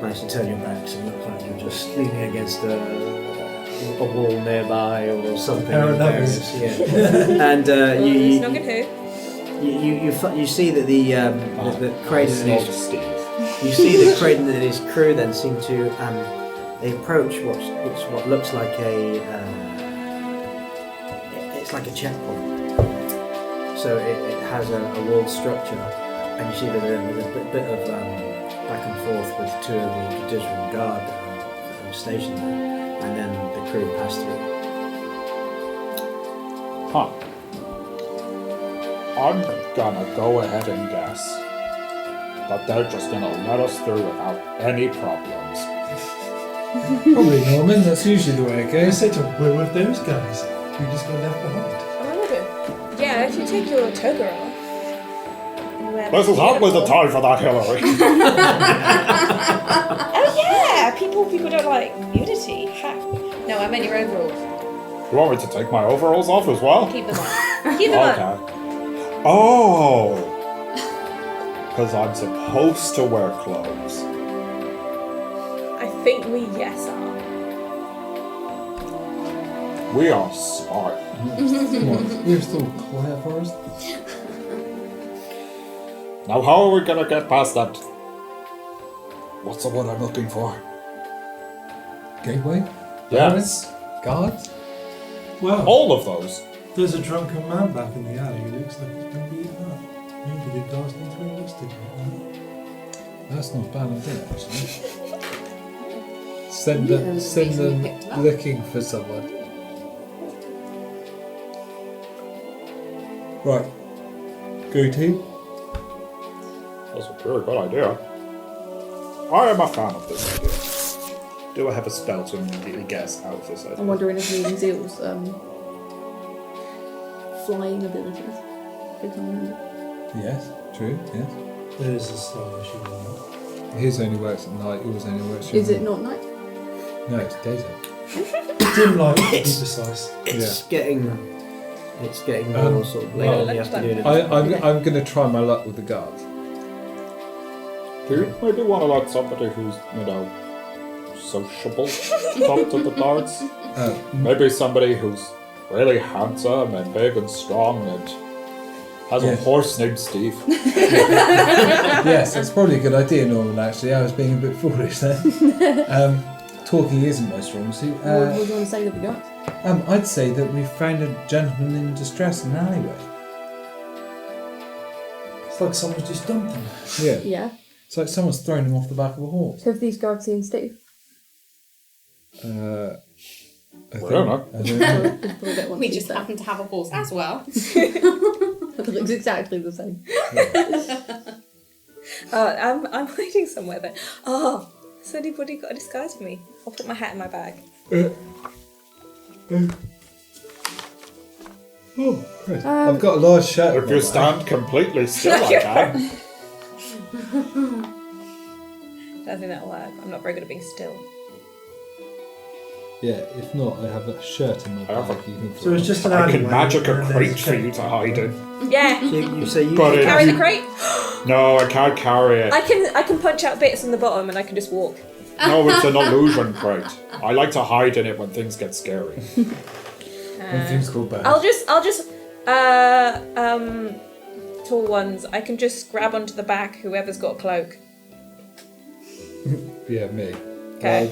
manage to turn your backs and look like you're just leaning against a wall nearby or something. And you see that the Creydent and his crew then seem to they approach what looks like it's like a checkpoint. So it has a walled structure, and you see that there's a bit of back and forth with two of the Judicial Guard that are stationed there, and then the crew pass through. Huh. I'm gonna go ahead and guess that they're just gonna let us through without any problems. Probably, Norman. That's usually the way it I goes. said we're with those guys. We just got left behind. Yeah, if you take your toga off. This is hardly the time for that, Hillary. Oh yeah, people don't like nudity. Ha. No, I meant your overalls. You want me to take my overalls off as well? Keep them on. Keep them on. Okay. Oh! Because I'm supposed to wear clothes. I think we are. We are smart. We're still quiet for us. Now how are we gonna get past that? What's the word I'm looking for? Gateway? Yes. Guards? Well, All of those. there's a drunken man back in the alley who looks like he's been beaten up. Maybe the guards need to investigate. That's not a bad idea, actually. Send Yeah, them the reason we picked him up. looking for someone. Right. Go team. That's a very good idea. I am a fan of this idea. Do I have a spell to immediately get us out of this idea? I'm wondering if Lee Zeal's flying abilities. If I can remember. Yes, true, yes. There's a slight issue with that. His only works at night, yours only works Is it not night? No, it's daytime. Dim light, to be precise. It's getting more sort of late in the afternoon. I'm going to try my luck with the guards. Do you maybe want to like somebody who's, sociable, talk to the guards? Maybe somebody who's really handsome and big and strong and has a horse named Steve. Yes, that's probably a good idea, Norman, actually. I was being a bit foolish there. Talking isn't my strong suit. What do you want to say with the guards? I'd say that we found a gentleman in distress in an alleyway. It's like someone's just dumped him. Yeah. Yeah. It's like someone's thrown him off the back of a horse. So have these guards seen Steve? I don't know. We just happen to have a horse as well. It looks exactly the same. I'm hiding somewhere there. Oh, has anybody got a disguise for me? I'll put my hat in my bag. I've got a large shirt. If you stand completely still, I can. Don't think that'll work. I'm not very good at being still. Yeah, if not, I have a shirt in my bag. So it's just an I alleyway. can magic a and crate there's for you to hide in. Yeah. So you But Carry the crate. No, I can't carry it. I can punch out bits in the bottom and I can just walk. No, it's an illusion crate. I like to hide in it when things get scary. When things go bad. I'll just tall ones. I can just grab onto the back. Whoever's got a cloak. Yeah, me. Okay.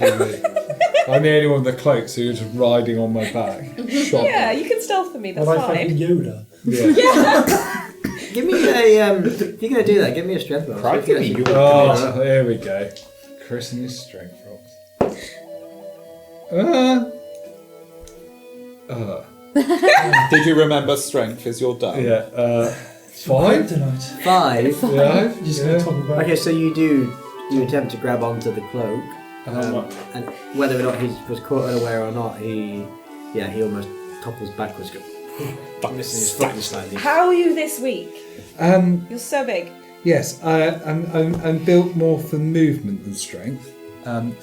I'm the only one with the cloak, so you're just riding on my back. Shot. Yeah, you can stealth for me. That's Well, I fine. fucking Yoda. Yeah. give me a if you're gonna do that, give me a strength roll. Try See if to you be actually- Oh, here we go. Chris and his strength rolls. Did you remember strength is your die? Yeah. 5 tonight. 5. Yeah. Just gonna talk about. Okay, so you attempt to grab onto the cloak, and whether or not he was caught unaware or not, he almost topples backwards, Missing his foot slightly. How are you this week? You're so big. Yes, I'm built more for movement than strength. If I'm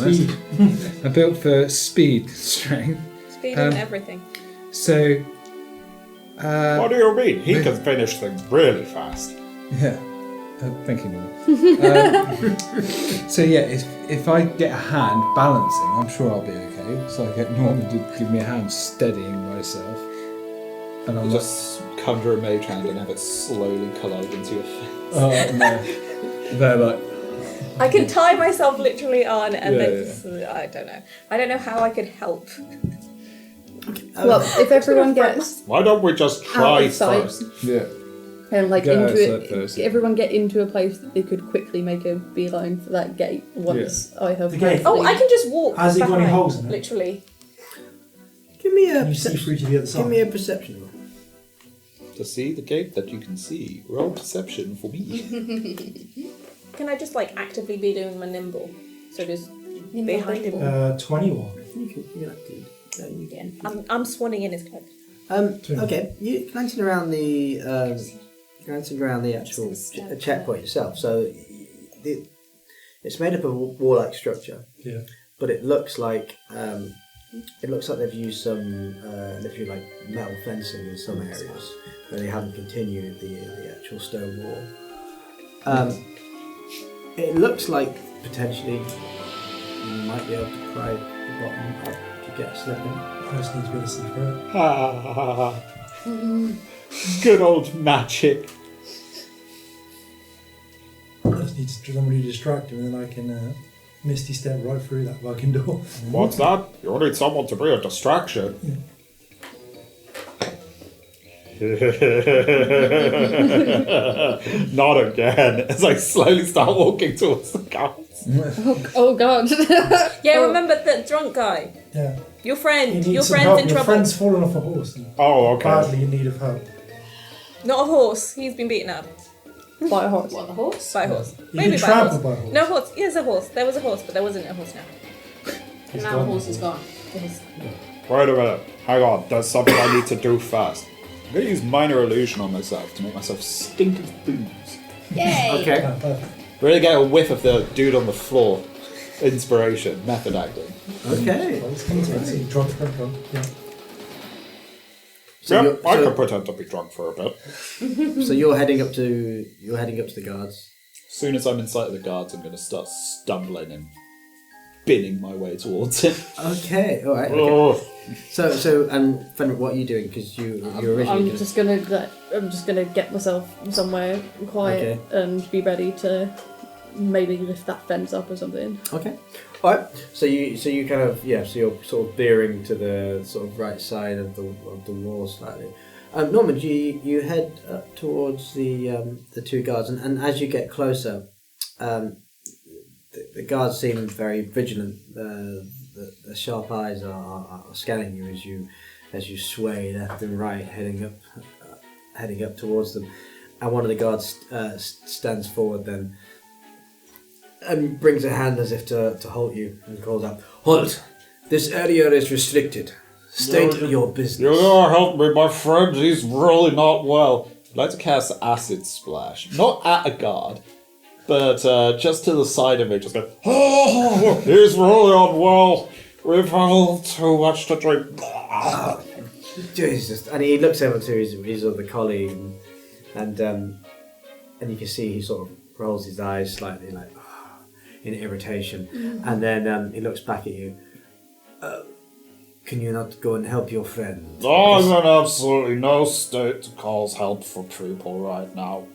honest. I'm built for speed and strength. Speed and everything. So. What do you mean? He can finish things really fast. Yeah. Thank you, Norman. So yeah, if I get a hand balancing, I'm sure I'll be okay. So I get Norman to give me a hand steadying myself. And I'll Just conjure a mage hand and have it slowly collide into your face. Oh no. They're like. I can tie myself literally on and Yeah, then I don't know. I don't know how I could help. Well, if everyone gets Why don't we just out try of sight first? Yeah. and like Go into outside it, first. everyone get into a place that they could quickly make a beeline for that gate once I have. The gate? Oh, I can just walk. Has it got any behind, holes in it? Literally. Give me a You see through to the other side. Give me a perception roll. To see the gate that you can see, roll perception for me. Can I just like actively be doing my nimble? So just behind him. 21. You can have to. Again. I'm swanning in his cloak. Okay, you glancing around the actual checkpoint itself. So it's made up of a wall-like structure. Yeah. But it looks like they've used some literally like metal fencing in some areas, but they haven't continued the actual stone wall. It looks like potentially you might be able to pry the bottom up to get a slip in. I just need to be able to see through it. Good old magic. I just need somebody to distract him and then I can misty step right through that fucking door. What's that? You need someone to be a distraction. Not again. As I slowly start walking towards the guards. Oh god. Yeah, remember that drunk guy? Yeah. Your friend. You Your need some friend's help. in Your trouble. friend's fallen off a horse. And Oh, okay. badly in need of help. Not a horse. He's been beaten up By a horse. What, the horse? by a horse. You've Maybe been by a horse. trampled by a horse. No horse. Yes, a horse. There was a horse, but there wasn't a horse now. And now the horse is gone. Wait a minute. Hang on. There's something I need to do first. I'm going to use minor illusion on myself to make myself stink of booze. Yay! Okay. Really get a whiff of the dude on the floor. Inspiration, method acting. Okay. Well, it's coming to it. Drunk. Yeah. So Yep, I you're, can pretend to be drunk for a bit. so you're heading up to the guards. As soon as I'm in sight of the guards, I'm going to start stumbling and binning my way towards him. Okay. All right. Okay. Oh, So and Fenric, what are you doing? Because you originally. I'm just gonna get myself somewhere quiet and be ready to maybe lift that fence up or something. Okay. All right. So you kind of So you're sort of veering to the sort of right side of the wall slightly. Norman, you head up towards the two guards, and as you get closer, the guards seem very vigilant. The sharp eyes are scanning you as you sway left and right, heading up towards them. And one of the guards stands forward then and brings a hand as if to halt you and calls out, "Halt! This area is restricted. State your business." You gotta help me, my friend. He's really not well. I'd like to cast Acid Splash. Not at a guard, but just to the side of it. Just go, oh, he's really unwell. We've had a little too much to drink. Jesus! And he looks over to his other colleague, and you can see he sort of rolls his eyes slightly, like in irritation, and then he looks back at you. Can you not go and help your friend? I'm in absolutely no state to cause help for people right now.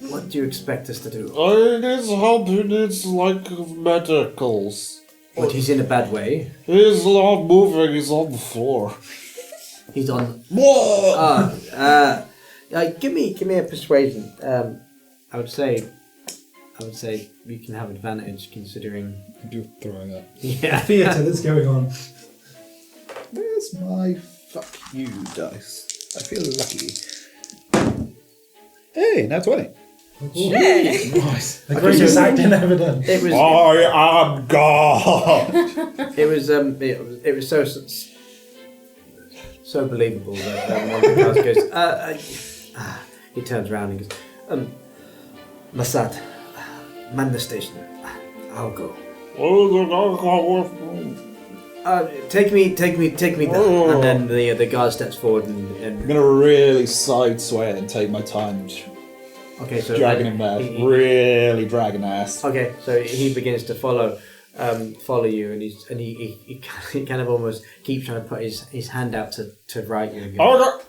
What do you expect us to do? He needs help. He needs medicals. But he's in a bad way. He's not moving. He's on the floor. He's on. Give me a persuasion. I would say you can have advantage considering You're throwing up. Yeah. Theatre that's going on. where's my fuck you dice? I feel lucky. Hey, now 20. Nice. The greatest acting ever done. It was. I am God. It was so believable that one of the guys goes. He turns around and goes, Masad, man the station. I'll go. Take me down. And then the guard steps forward and I'm gonna really sidesway it and take my time okay, so dragging him there. Really dragging ass. Okay, so he begins to follow you, and he kind of almost keeps trying to put his hand out to right you. And go,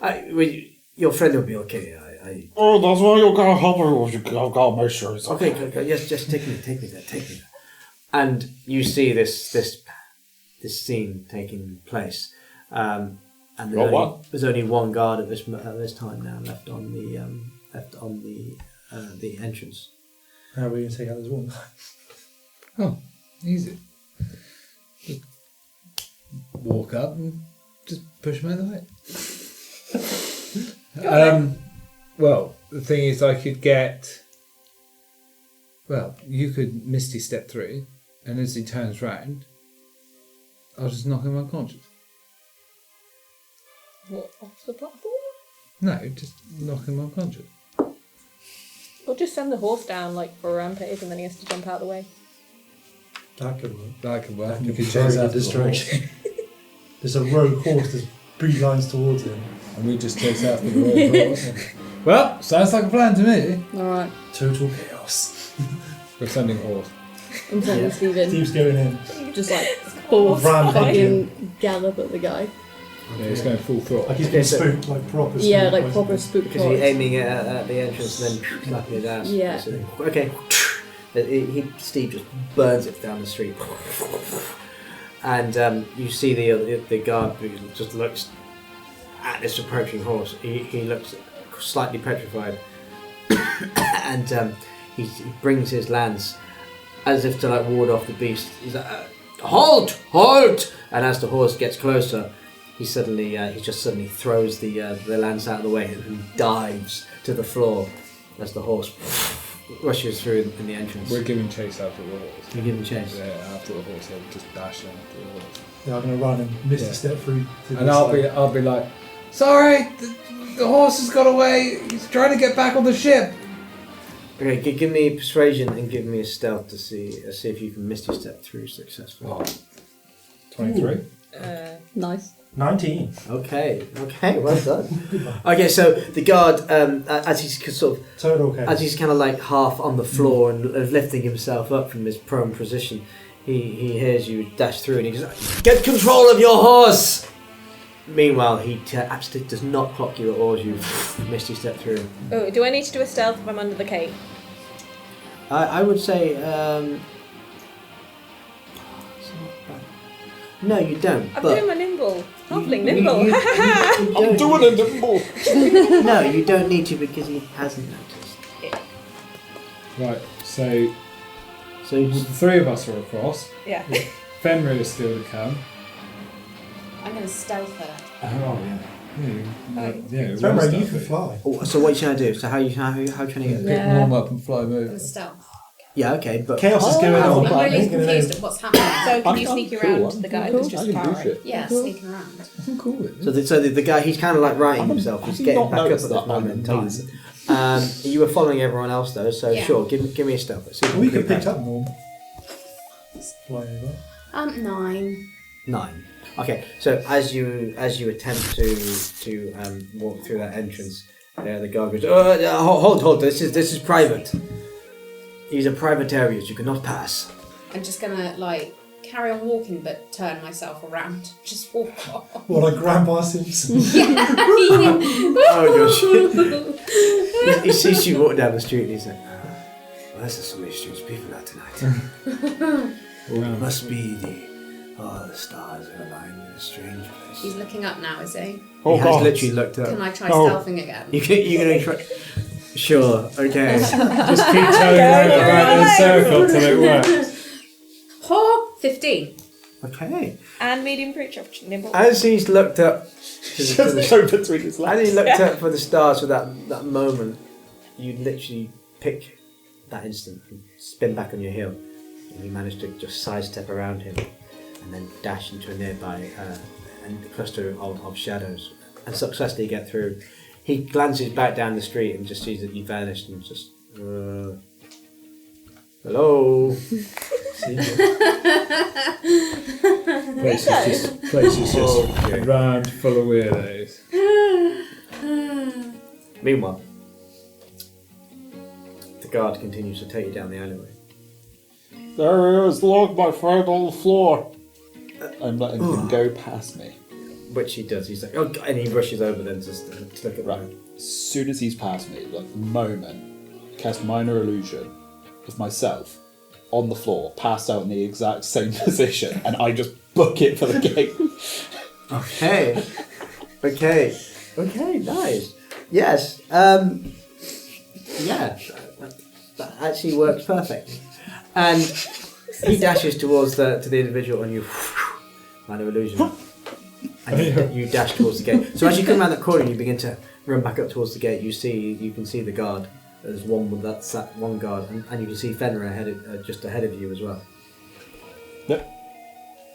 your friend will be okay. Oh, that's why you gotta help her. I've got to make sure it's okay. Yes, just take me there. And you see this scene taking place, and there's only one guard at this time now left on the entrance. How are we going to take out this one? Oh, easy. Just walk up and just push him out of the way. Well, the thing is, I could get. Well, you could Misty step through, and as he turns round, I'll just knock him unconscious. What, off the platform? No, just knock him unconscious. Or just send the horse down like for a rampage and then he has to jump out of the way. That could work. That could work. That You could could be chase very after the horse. distraction. There's a rogue horse that beelines towards him. And we just chase after the horse. Well, sounds like a plan to me. Alright, Total chaos. We're sending horse. I'm sending Steven. Steve's going in. Just like full Rampaging. fucking gallop at the guy. Yeah, he's going full throttle. Like he's been spooked, like proper spooked. Yeah, like proper spook Because he's aiming at the entrance and then slapping his ass. Yeah. So, okay. Steve just burns it down the street. And you see the guard who just looks at this approaching horse. He looks slightly petrified. And he brings his lance as if to like ward off the beast. He's like, halt! And as the horse gets closer, he just suddenly throws the lance out of the way and dives to the floor as the horse rushes through in the entrance. We're giving chase after the horse. You're giving chase. Yeah, after the horse. He'll just dash after the horse. Yeah, I'm going to run and Misty step through. And I'll be like, sorry, the horse has got away. He's trying to get back on the ship. Okay, give me persuasion and give me a stealth to see if you can Misty step through successfully. Oh. 23. Nice. 19. Okay, well done. Okay, so the guard, as he's sort of, Total chaos. as he's kind of like half on the floor and lifting himself up from his prone position, he hears you dash through and he goes, "Get control of your horse!" Meanwhile, he absolutely does not clock you or you Misty step through. Oh, do I need to do a stealth if I'm under the cape? I would say, no, you don't. I'm but doing my nimble. Halfling you- nimble. you- You you I'm don't- doing a nimble. No, you don't need to because he hasn't noticed. Right, so So the three of us are across. Yeah. Fenrir is still to come. I'm going to stealth her. Oh, yeah. Yeah, Remember, you can fly. so what are you trying to do? So how trying to get? Pick Norm up and fly him I'm over. going to stealth. Yeah, okay, but Chaos is going on. I'm really I'm gonna confused at what's happening. So can I'm you sneak cool, around I'm the guy cool. who's just I can do powering? shit. Yeah, sneaking around. I'm cool with it. so the guy, he's kind of like righting himself. He's getting not back up at noticed this that moment in I'm time. You were following everyone else though, so Yeah. sure, give me a stealth. Let's see if We can could pick that. up Norm. Fly over. 9. 9. Okay, so as you attempt to walk through that entrance, the guard goes, hold, this is private. These are private areas. You cannot pass. I'm just going to, like, carry on walking but turn myself around. Just walk off. What, like Grandpa Simpson? Oh gosh. he sees you walk down the street and he's like, well, there's so many strange people out tonight. It must be the stars are aligned in a strange place. He's looking up now, is he? Oh, he has God. literally looked up. Can I try No. stealthing again? You're going to try... Sure, okay. Just keep turning around in a circle till it works. 15. Okay. And medium creature nimble. As he's looked up... Just go between his As legs. he looked up for the stars for that moment, you literally pick that instant and spin back on your heel, and you manage to just sidestep around him and then dash into a nearby cluster of shadows and successfully get through. He glances back down the street and just sees that you vanished and just hello. Place is just rammed full of weirdos. Meanwhile, the guard continues to take you down the alleyway. There he is, look, my friend on the floor. I'm letting him go past me. Which he does. He's like, oh, and he rushes over then just to look at Right. As soon as he's past me, like the moment, cast minor illusion of myself on the floor, passed out in the exact same position, and I just book it for the gate. Okay. Okay, nice. Yes. Yeah. That actually works perfectly. And he dashes towards to the individual and you minor illusion. And you dash towards the gate. So as you come around that corner, you begin to run back up towards the gate. You can see the guard. There's one with that one guard, and you can see Fenrir just ahead of you as well. Yep.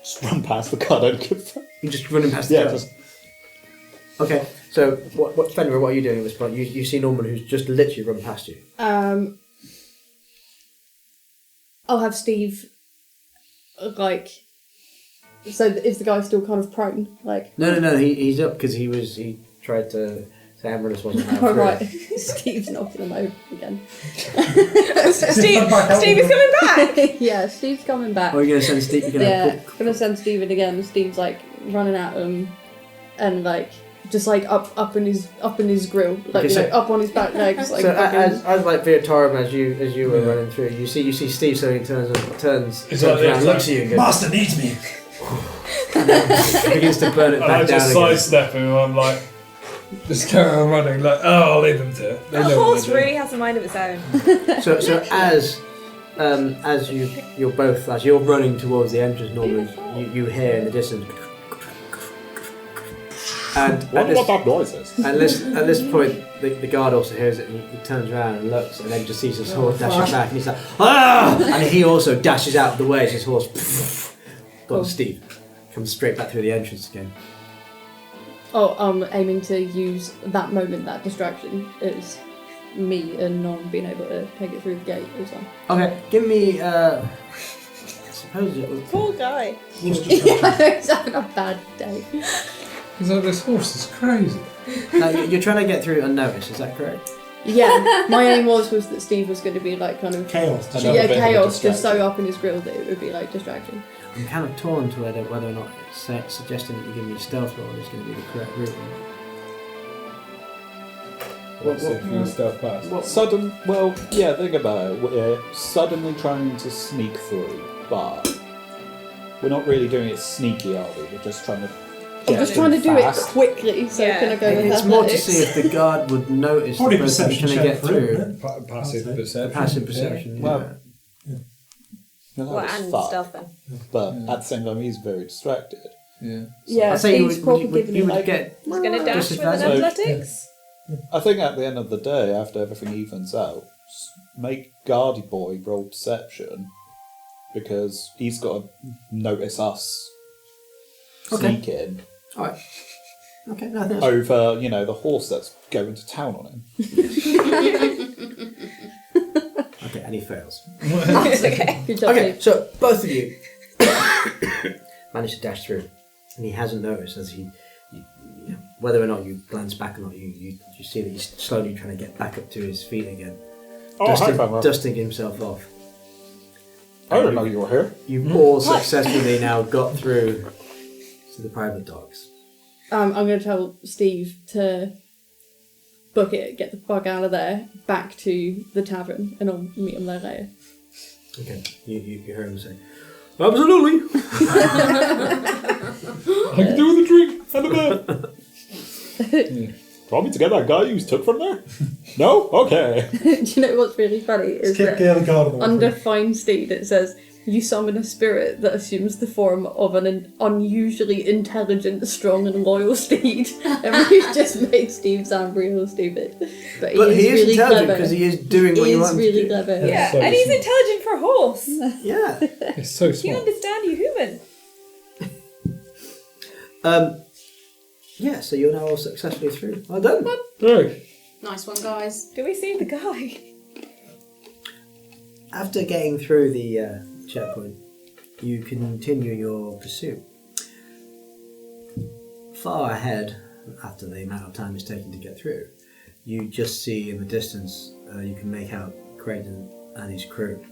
Just run past the guard. I don't give a fuck. You're just running past the guard. Okay. So what Fenrir? What are you doing at this point? You see Norman, who's just literally run past you. I'll have Steve, so is the guy still kind of prone? No, he's up because he tried to say Amaryllis wasn't allowed Oh, through. right. Steve's knocking him over again. Steve is coming back! Yeah, Steve's coming back. Or are you going to send Steve? You're gonna Yeah, I'm going to send Steve in again. Steve's running at him and just up in his grill, up on his back legs. So as Viatorum, as you were running through, you see Steve suddenly turns around, looks at you and goes, Master needs me. and then begins to burn it And back I down just again. sidestep him and I'm like, just carry on running, I'll leave them to it. They The know what horse they're doing. really has a mind of its own. So as you're running towards the entrance, Norman, you hear in the distance. And Wonder what that noise is. at this point, the guard also hears it, and he turns around and looks, and then just sees his horse dashing back, and he's like, ah! And he also dashes out of the way as his horse. Got Steve comes straight back through the entrance again. Oh, I'm aiming to use that moment, that distraction, as me and Non being able to take it through the gate as well. Okay, give me. I suppose it was. Poor guy. Yeah, he's having a bad day. He's like, this horse is crazy. You're trying to get through unnoticed. Is that correct? Yeah, my aim was that Steve was going to be kind of Chaos. Another bit of a chaos, just distraction. so up in his grill that it would be distraction. I'm kind of torn to whether or not it's suggesting that you give me a stealth roll is going to be the correct route. What's it for your stealth pass? Think about it. We're suddenly trying to sneak through, but we're not really doing it sneaky, are we? We're just trying to I'm just trying to do it quickly, so Yeah. can I go with It's more to athletics? see if the guard would notice Probably the person perception trying to check get for it, through. isn't it? Passive I'd say. perception. Passive perception. Well, yeah. No, that Well, was and fun. stealth then. But at the same time, he's very distracted. Yeah. Yeah, I'd say Steve's probably giving you me would get. He's going to dash with an disadvantage. athletics. I think at the end of the day, after everything evens out, make Guardy Boy roll perception because he's got to notice us Okay. sneaking All right. Okay. No, I think that's over, the horse that's going to town on him. okay. And he fails. It's okay. Good job, Okay, Steve. so both of you manage to dash through, and he hasn't noticed as whether or not you glance back or not, you see that he's slowly trying to get back up to his feet again, dusting himself off. I didn't know you were here. You've all successfully now got through to the private docks. I'm going to tell Steve to book it, get the fuck out of there, back to the tavern, and I'll meet him there later. Okay, you hear him say, absolutely. I can do with a drink and a bed. Want me to get that guy you took from there? No? Okay. Do you know what's really funny is Keep that the other guard on the under Find Steed it says You summon a spirit that assumes the form of an unusually intelligent, strong, and loyal steed. And we've just made Steve sound real stupid. But But he is really intelligent clever. because he is doing what He you is want him really to do. clever. Yeah, So and he's smart. intelligent for a horse. Yeah. It's so You smart. understand, you human. Yeah, so you're now all successfully through. Well done. Right. Nice one, guys. Do we see the guy? After getting through the checkpoint, you continue your pursuit. Far ahead, after the amount of time it's taken to get through, you just see in the distance, you can make out Creydent and his crew.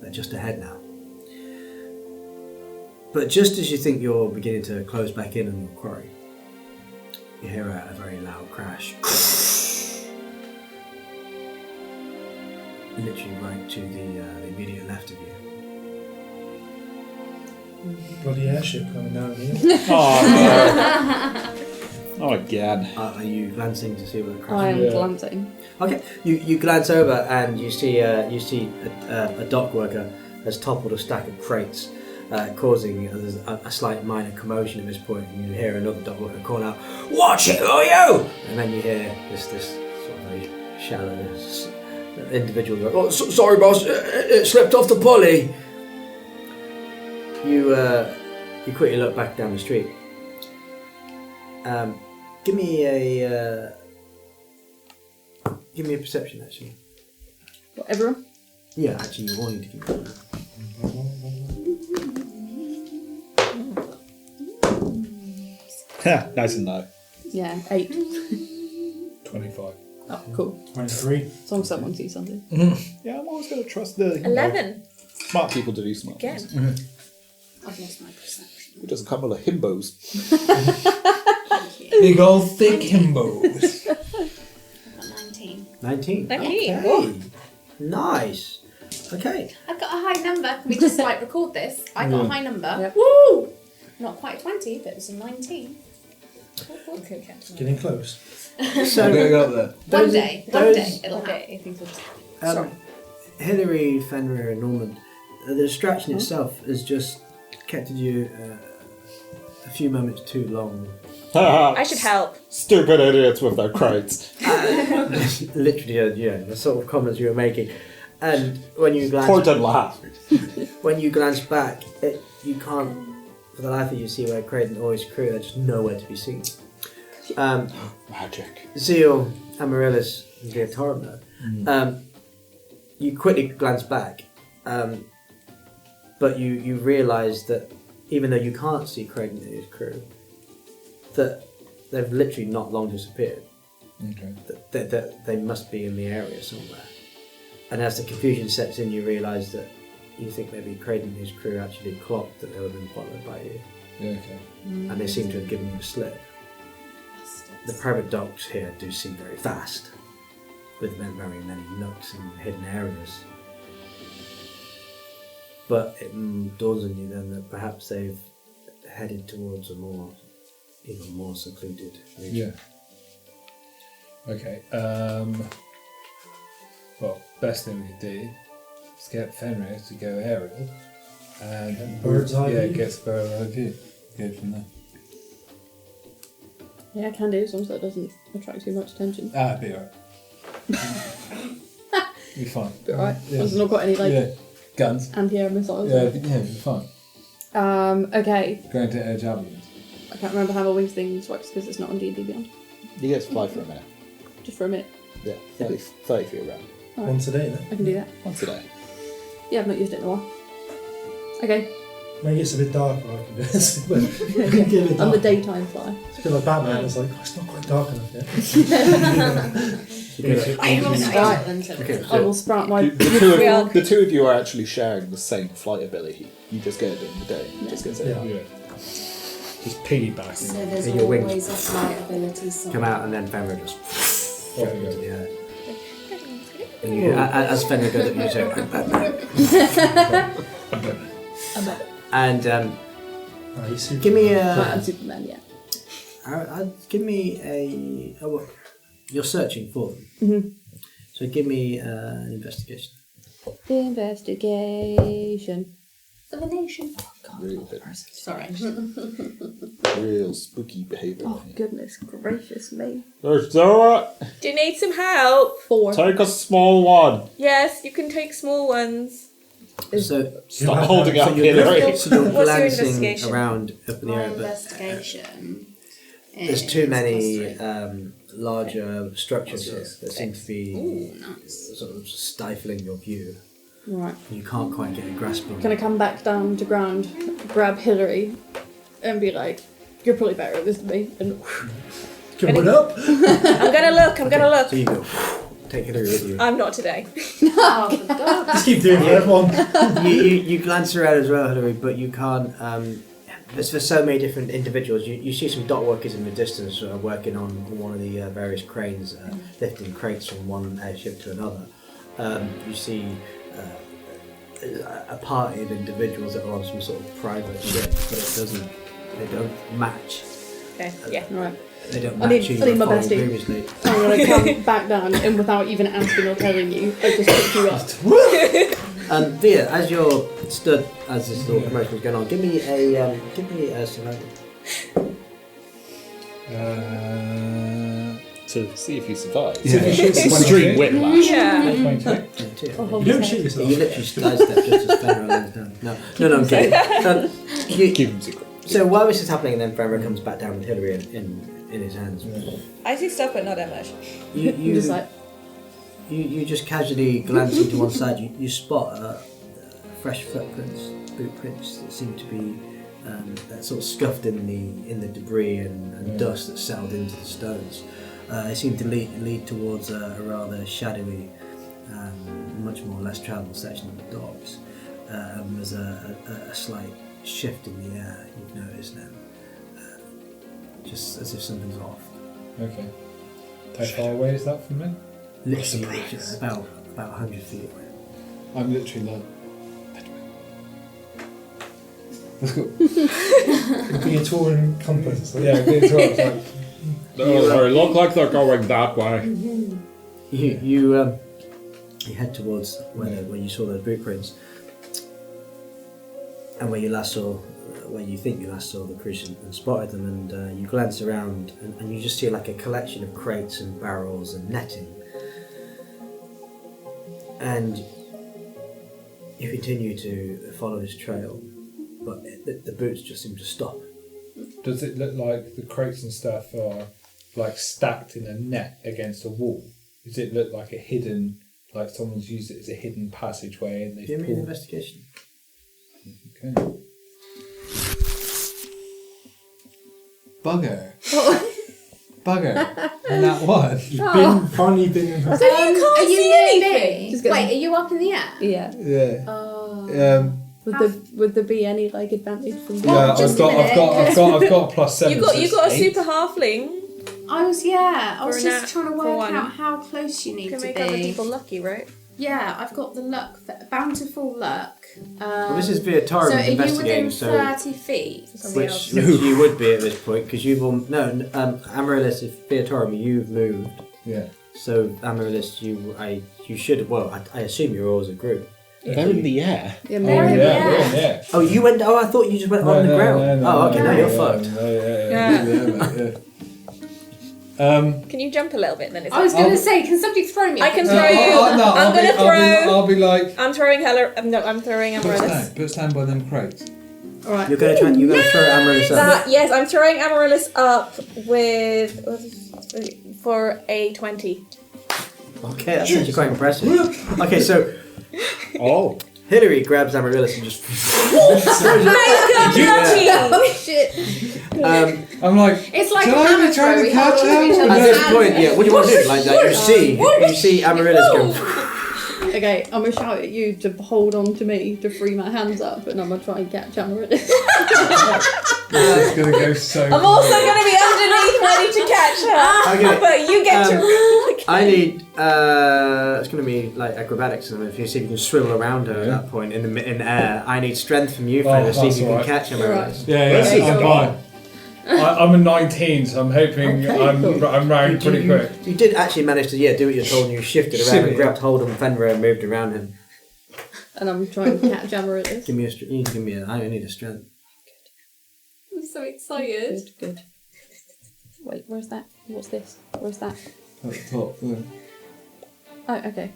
They're just ahead now. But just as you think you're beginning to close back in on your quarry, you hear a very loud crash. Literally right to the immediate left of you. Bloody airship coming down here. Oh, no. Not again. Are you glancing to see where the crash I is? am Yeah. glancing. Okay, you glance over and you see a dock worker has toppled a stack of crates, causing a slight minor commotion at this point. And you hear another dock worker call out, "Watch it, will you?" And then you hear this sort of very shallow individual go, "Oh, sorry, boss, it slipped off the pulley." You quickly look back down the street. Give me a perception, actually. What, everyone? Yeah, actually, you all need to give me one. Nice and low. Yeah, 8. 25. Oh, cool. 23. As long as someone sees something. Yeah, I'm always going to trust the 11. smart people to do smart Again. things. I've lost my perception. Who doesn't come with a himbos? Big old thick himbos. I've got 19. 19. 19. Okay. Nice. Okay. I've got a high number. Can we just record this? I got a high number. Yep. Woo! Not quite 20, but it was a 19. Okay. Getting close. So, I'm going to go up there. One day it'll happen. Okay, things will um, Hilary, Fenrir, and Norman, the distraction itself has just kept you a few moments too long. I should help. Stupid idiots with their crates. Literally, the sort of comments you were making. And when you glance, Important laugh. when you glance back, you can't, for the life of you, see where Creydent or his crew. They're just nowhere to be seen. Magic. Zeal, Amaryllis, and Geotorma. You quickly glance back, but you realise that even though you can't see Creydent and his crew, that they've literally not long disappeared. Okay. That they must be in the area somewhere. And as the confusion sets in, you realise that you think maybe Creydent and his crew actually clocked that they were being followed by you, Yeah, okay. and they seem to have given you a slip. The private docks here do seem very vast, with very many nooks and hidden areas. But it dawns on you then that perhaps they've headed towards a even more secluded region. Yeah. Okay. Well, best thing we could do is get Fenrir to go aerial and Bird's eye yeah, view. gets bird's eye view. Go from there. Yeah, I can do, as long as that doesn't attract too much attention. That'd be alright. Be fine. But alright, Yeah. it's not got any Yeah. Guns. anti-air missiles. Yeah, be fine. Okay. Going to air javelins. I can't remember how my wings thing works because it's not on D&D Beyond. You get to fly for a minute. Just for a minute. Yeah, 30 feet around. Once a day then. I can do that. Once a day. Yeah, I've not used it in a while. Okay. When it gets a bit darker, I can do this. But I'm Get a bit the dark. daytime flyer. It's a bit like Batman. It's like, oh, it's not quite dark enough yet. I am on the island. Okay, I will sprout my... The two of you are actually sharing the same flight ability. You just get it during the day. You just get to Yeah. Yeah. Just piggyback. So there's And your wings always a flight ability somewhere. come out and then Fenrir just There we go. into the air. And you, as Fenrir goes up, you say, and Oh, you see. give me I'm Superman, yeah. give me a. Oh, well, you're searching for them. Mm-hmm. So give me an investigation. Investigation. For the nation. Real hit. Sorry. Real spooky behaviour. Oh, goodness gracious me. Let's do it! Do you need some help? 4. Take a small one. Yes, you can take small ones. So, Stop holding so up you're, Hillary. so you're What's your glancing investigation? around up in the My air, but investigation. there's too many larger structures here that seem to be Ooh, nice. sort of stifling your view. Right. You can't quite get a grasp on Can I come back down to ground, grab Hillary, and be like, "You're probably better at this than me," and Coming up. I'm gonna look. So you go, take Hillary with you. I'm not today. Just keep doing it for everyone. You glance around as well, Hillary, but you can't. There's for so many different individuals. You see some dock workers in the distance working on one of the various cranes, lifting crates from one airship to another. You see a party of individuals that are on some sort of private ship, but they don't match. Okay, yeah. right. They don't I match need who you my were following bestie. previously. I'm gonna come back down, and without even asking or telling you, I just pick you up. Via, as you're stood as this little commotion is going on, give me a survival. To see if you survive. Yeah. Extreme whiplash. Yeah. 22. Oh, You don't shoot yourself. You literally sidestep just as Fenrir lands down. No, I'm kidding. Keep them secret. So while this is happening, and then Fenrir comes back down with Hillary in his hands. I see stuff, but not that much. You just like, you just casually glancing to one side. You spot fresh footprints, boot prints that seem to be sort of scuffed in the debris and dust that settled into the stones. They seem to lead towards a rather shadowy, much more less travelled section of the docks. There's a slight shift in the air. You've noticed now, just as if something's off. Okay. How far away is that from me? Literally about 100 feet away. I'm literally like. Let's go. It'd be a touring compass. Yeah, good as well. It's like, They look like they're going that way. You head towards where you saw those boot prints, and where you think you last saw the creature and spotted them, and you glance around and you just see like a collection of crates and barrels and netting, and you continue to follow this trail, but the boots just seem to stop. does it look like the crates and stuff are like stacked in a net against a wall? Does it look like a hidden, like someone's used it as a hidden passageway and they've Give me an pulled? investigation. Okay. Bugger. Bugger. And that one. You've finally been in So you can't are you see near anything. me? Just go- Wait, are you up in the air? yeah. Yeah. Oh. Would there be any like advantage from Yeah, that? I've just a got a +7. You got so a it's super 8. halfling. I was For just trying to for work one. out how close you need You can to make be. other people lucky, right? Yeah, I've got the luck, bountiful luck. Well, this is via So Torrent are you investigating, within so 30 feet? Somebody which else. you would be at this point because you've all Amaryllis, if via Torrent, you've moved. Yeah. So Amaryllis, you should. Well, I assume you're all as a group. They're in the air. Yeah, Oh, maybe. yeah. Oh, you went. Oh, I thought you just went on the ground. Okay, now you're fucked. Can you jump a little bit then? I was going to say, can somebody throw me? I can throw you. I'm gonna throw. I'll be like. I'm throwing Heller. No, I'm throwing Amaryllis. Put stand by them crates. All right. You're gonna throw Amaryllis up. Yes, I'm throwing Amaryllis up with for a 20. Okay, that's actually quite impressive. Okay, so Oh. Hillary grabs Amaryllis and just. Lucky. Shit. I'm like. It's like Should a I hammer be trying throw. to We catch hold on to each him? other's At this hands. point, yeah. What do you want to do? Like you see Amaryllis go. Okay, I'm gonna shout at you to hold on to me to free my hands up, and I'm gonna try and catch Amaryllis. This is gonna go so. I'm also going to be underneath ready to catch her. Okay. But you get to. I need. It's going to be like acrobatics. And if you see if you can swivel around her at that point in the air, I need strength from you, Fred, to see if you can that's catch Amaryllis. Yeah, I'm fine. I'm a 19, so I'm hoping I'm round pretty quick. You did actually manage to do what you're told, and you shifted around and grabbed hold of Fenrir and moved around him. And I'm trying to catch Amaryllis. Give me a strength. You can give me I need a strength. I'm so excited. Good. Wait, where's that? What's this? Where's that? At the top, yeah. Oh, okay.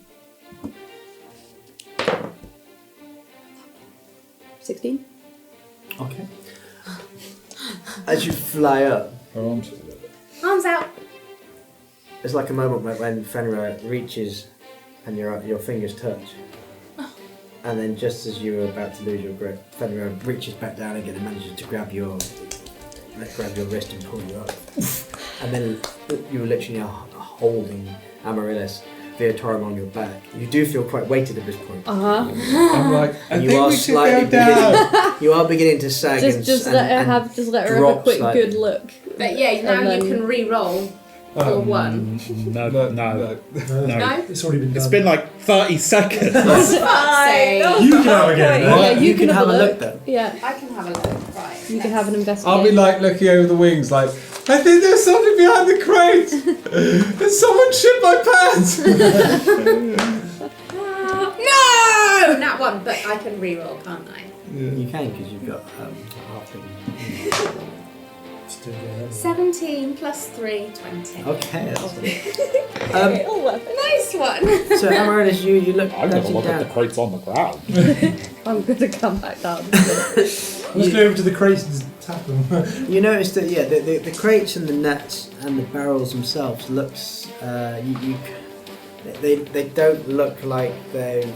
16? Okay. As you fly up, Arms. Arms out. it's like a moment when Fenrir reaches and your fingers touch. And then just as you were about to lose your grip, Fenrir reaches back down again and manages to grab your wrist and pull you up. And then you were literally holding Amaryllis via Torum on your back. You do feel quite weighted at this point. Uh-huh. I'm like, I And you think are we should slightly go down. you are beginning to sag Just let her have a drop quick slightly. good look. But yeah, now And then- you can re-roll for one. No. No, No? it's already been done. It's been like 30 seconds. Fuck's sake. You can have a go. Yeah, you can have a look. then. Yeah, I can have a look. Right. you can have an investigation. I'll be like looking over the wings, like, I think there's something behind the crate. There's someone shit my pants. No! Not one, but I can re-roll, can't I? You can because you've got half the. 17 plus 3, 20. Okay, that's good. Nice one. So Amaryllis, you look I'm going to look down. at the crates on the ground. I'm going to come back down. Let's go over to the crates and tap them. You notice that the crates and the nets and the barrels themselves looks they don't look like they've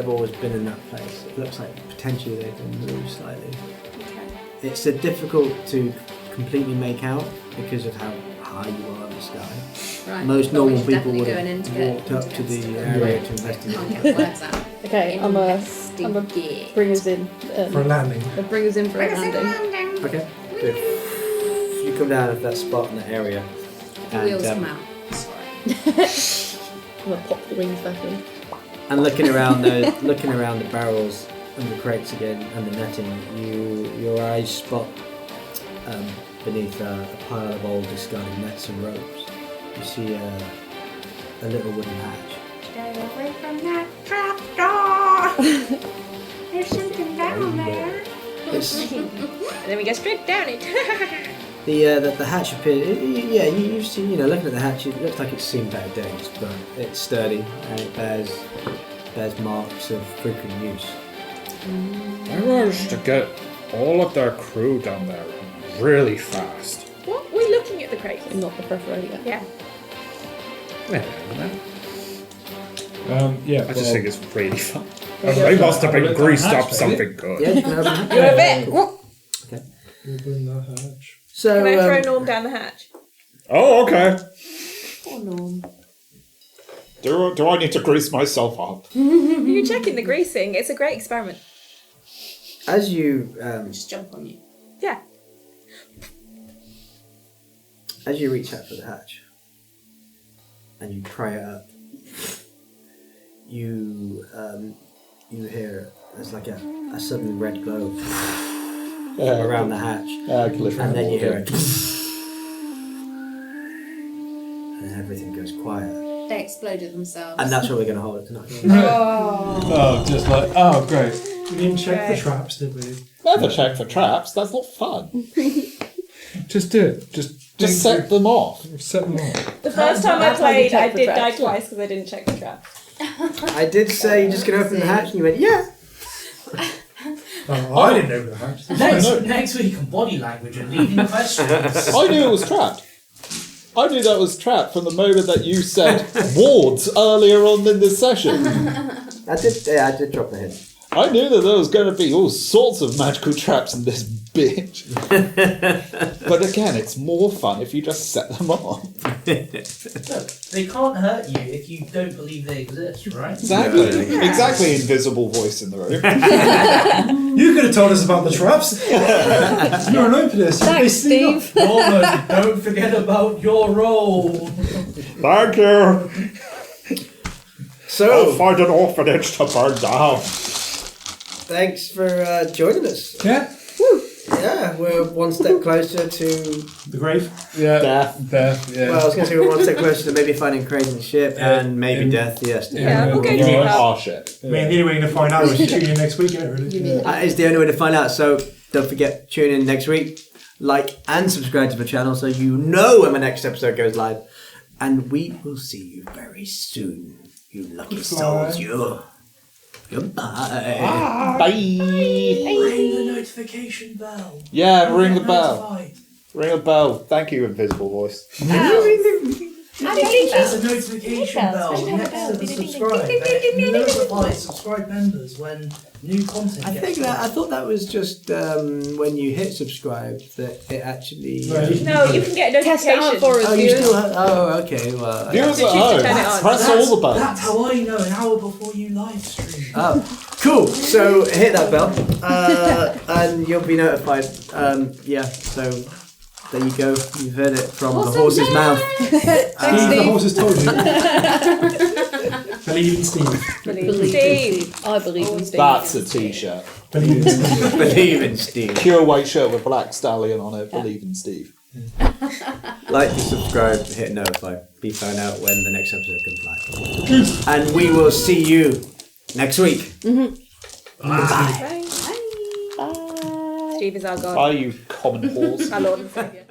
always been in that place. It looks like potentially they've been moved slightly. It's difficult to completely make out because of how high you are in the sky. Right. Most but we're normal people definitely would going in to get- have walked up to the investigate. area to Can't investigate. get the words out. Okay, I'm gonna bring us in. For a landing. Bring us in for a landing. Okay, good. You come down at that spot in the area. The wheels come out. Sorry. I'm gonna pop the wings back in. And looking around the barrels and the crates again and the netting, your eyes spot beneath a pile of old discarded nets and ropes. You see a little wooden hatch. Stay away from that trap door. There's something down there. It's, And then we go straight down it. the hatch appears. You've seen. Looking at the hatch, it looks like it's seen better days, but it's sturdy and it bears marks of frequent use. I managed to get all of their crew down there really fast. What? We're looking at the crates. Not the refrigerator. Yeah. I just think it's really fun. Yeah. They must have been Have a look on greased the up hatch, something good. Yeah, you can open it. You're a bit. Okay. Open the hatch. So Can I throw Norm down the hatch? Oh, okay. Poor Norm. Do I need to grease myself up? You're checking the greasing. It's a great experiment. as you Just jump on you. Yeah. as you reach out for the hatch and you pry it up, you hear there's like a sudden red glow around the hatch, and then you hear it, and everything goes quiet. They exploded themselves. And that's where we're going to hold it tonight. Oh, just like, oh, great. We didn't check the traps, did we? Never check for traps. That's not fun. Just do it. Just set them off. Set them off. The first time I That's how you played, check I for did traps. die twice because I didn't check the trap. I did say you're just going to open the hatch, and you went, yeah. Oh, I didn't open the hatch. Next week on body language and leading questions. I knew it was trapped. I knew that was trapped from the moment that you said wards earlier on in this session. I did drop the hint. I knew that there was going to be all sorts of magical traps in this bitch. But again, it's more fun if you just set them off. Look, they can't hurt you if you don't believe they exist, right? Exactly. Exactly, invisible voice in the room. You could have told us about the traps. You're an openist. Thanks, Steve. Norman, don't forget about your role. Thank you. So, I'll find an orphanage to burn down. thanks for joining us. Yeah. Yeah, we're one step closer to. The grave? Yeah. Death. Yeah. Well, I was going to say we're one step closer to maybe finding Creydent's ship and maybe death. Yes. Yeah, we'll go You do mean that. our ship? I mean, the only way to find out is to tune in next week, isn't it, really? It's the only way to find out. So don't forget, tune in next week, like and subscribe to the channel so you know when my next episode goes live. And we will see you very soon, you lucky souls. You. Goodbye. Bye. Ring the notification bell. Yeah, ring the Get bell. notified. Ring a bell. Thank you, invisible voice. There's a notification bell next to the subscribe. And it notifies subscribe members when new content gets I thought that was just when you hit subscribe that it actually. No, you can get Test it out for notifications. us, Oh, you viewers. still have. Oh, okay. Well. Viewers Did at you home, turn it on? press all the buttons. That's how I know an hour before you live stream. Oh, cool. So hit that bell, and you'll be notified. Yeah. So there you go. You've heard it from the horse's mouth. Steve, the horses told you. Believe in Steve. Steve. I believe in Steve. That's a t-shirt. Believe in Steve. Believe in Steve. Pure white shirt with black stallion on it. Believe in Steve. Like, subscribe, hit notify. Be found out when the next episode comes live. And we will see you next week. Bye. Steve is our god. Bye, you common whores. Our Lord and Saviour.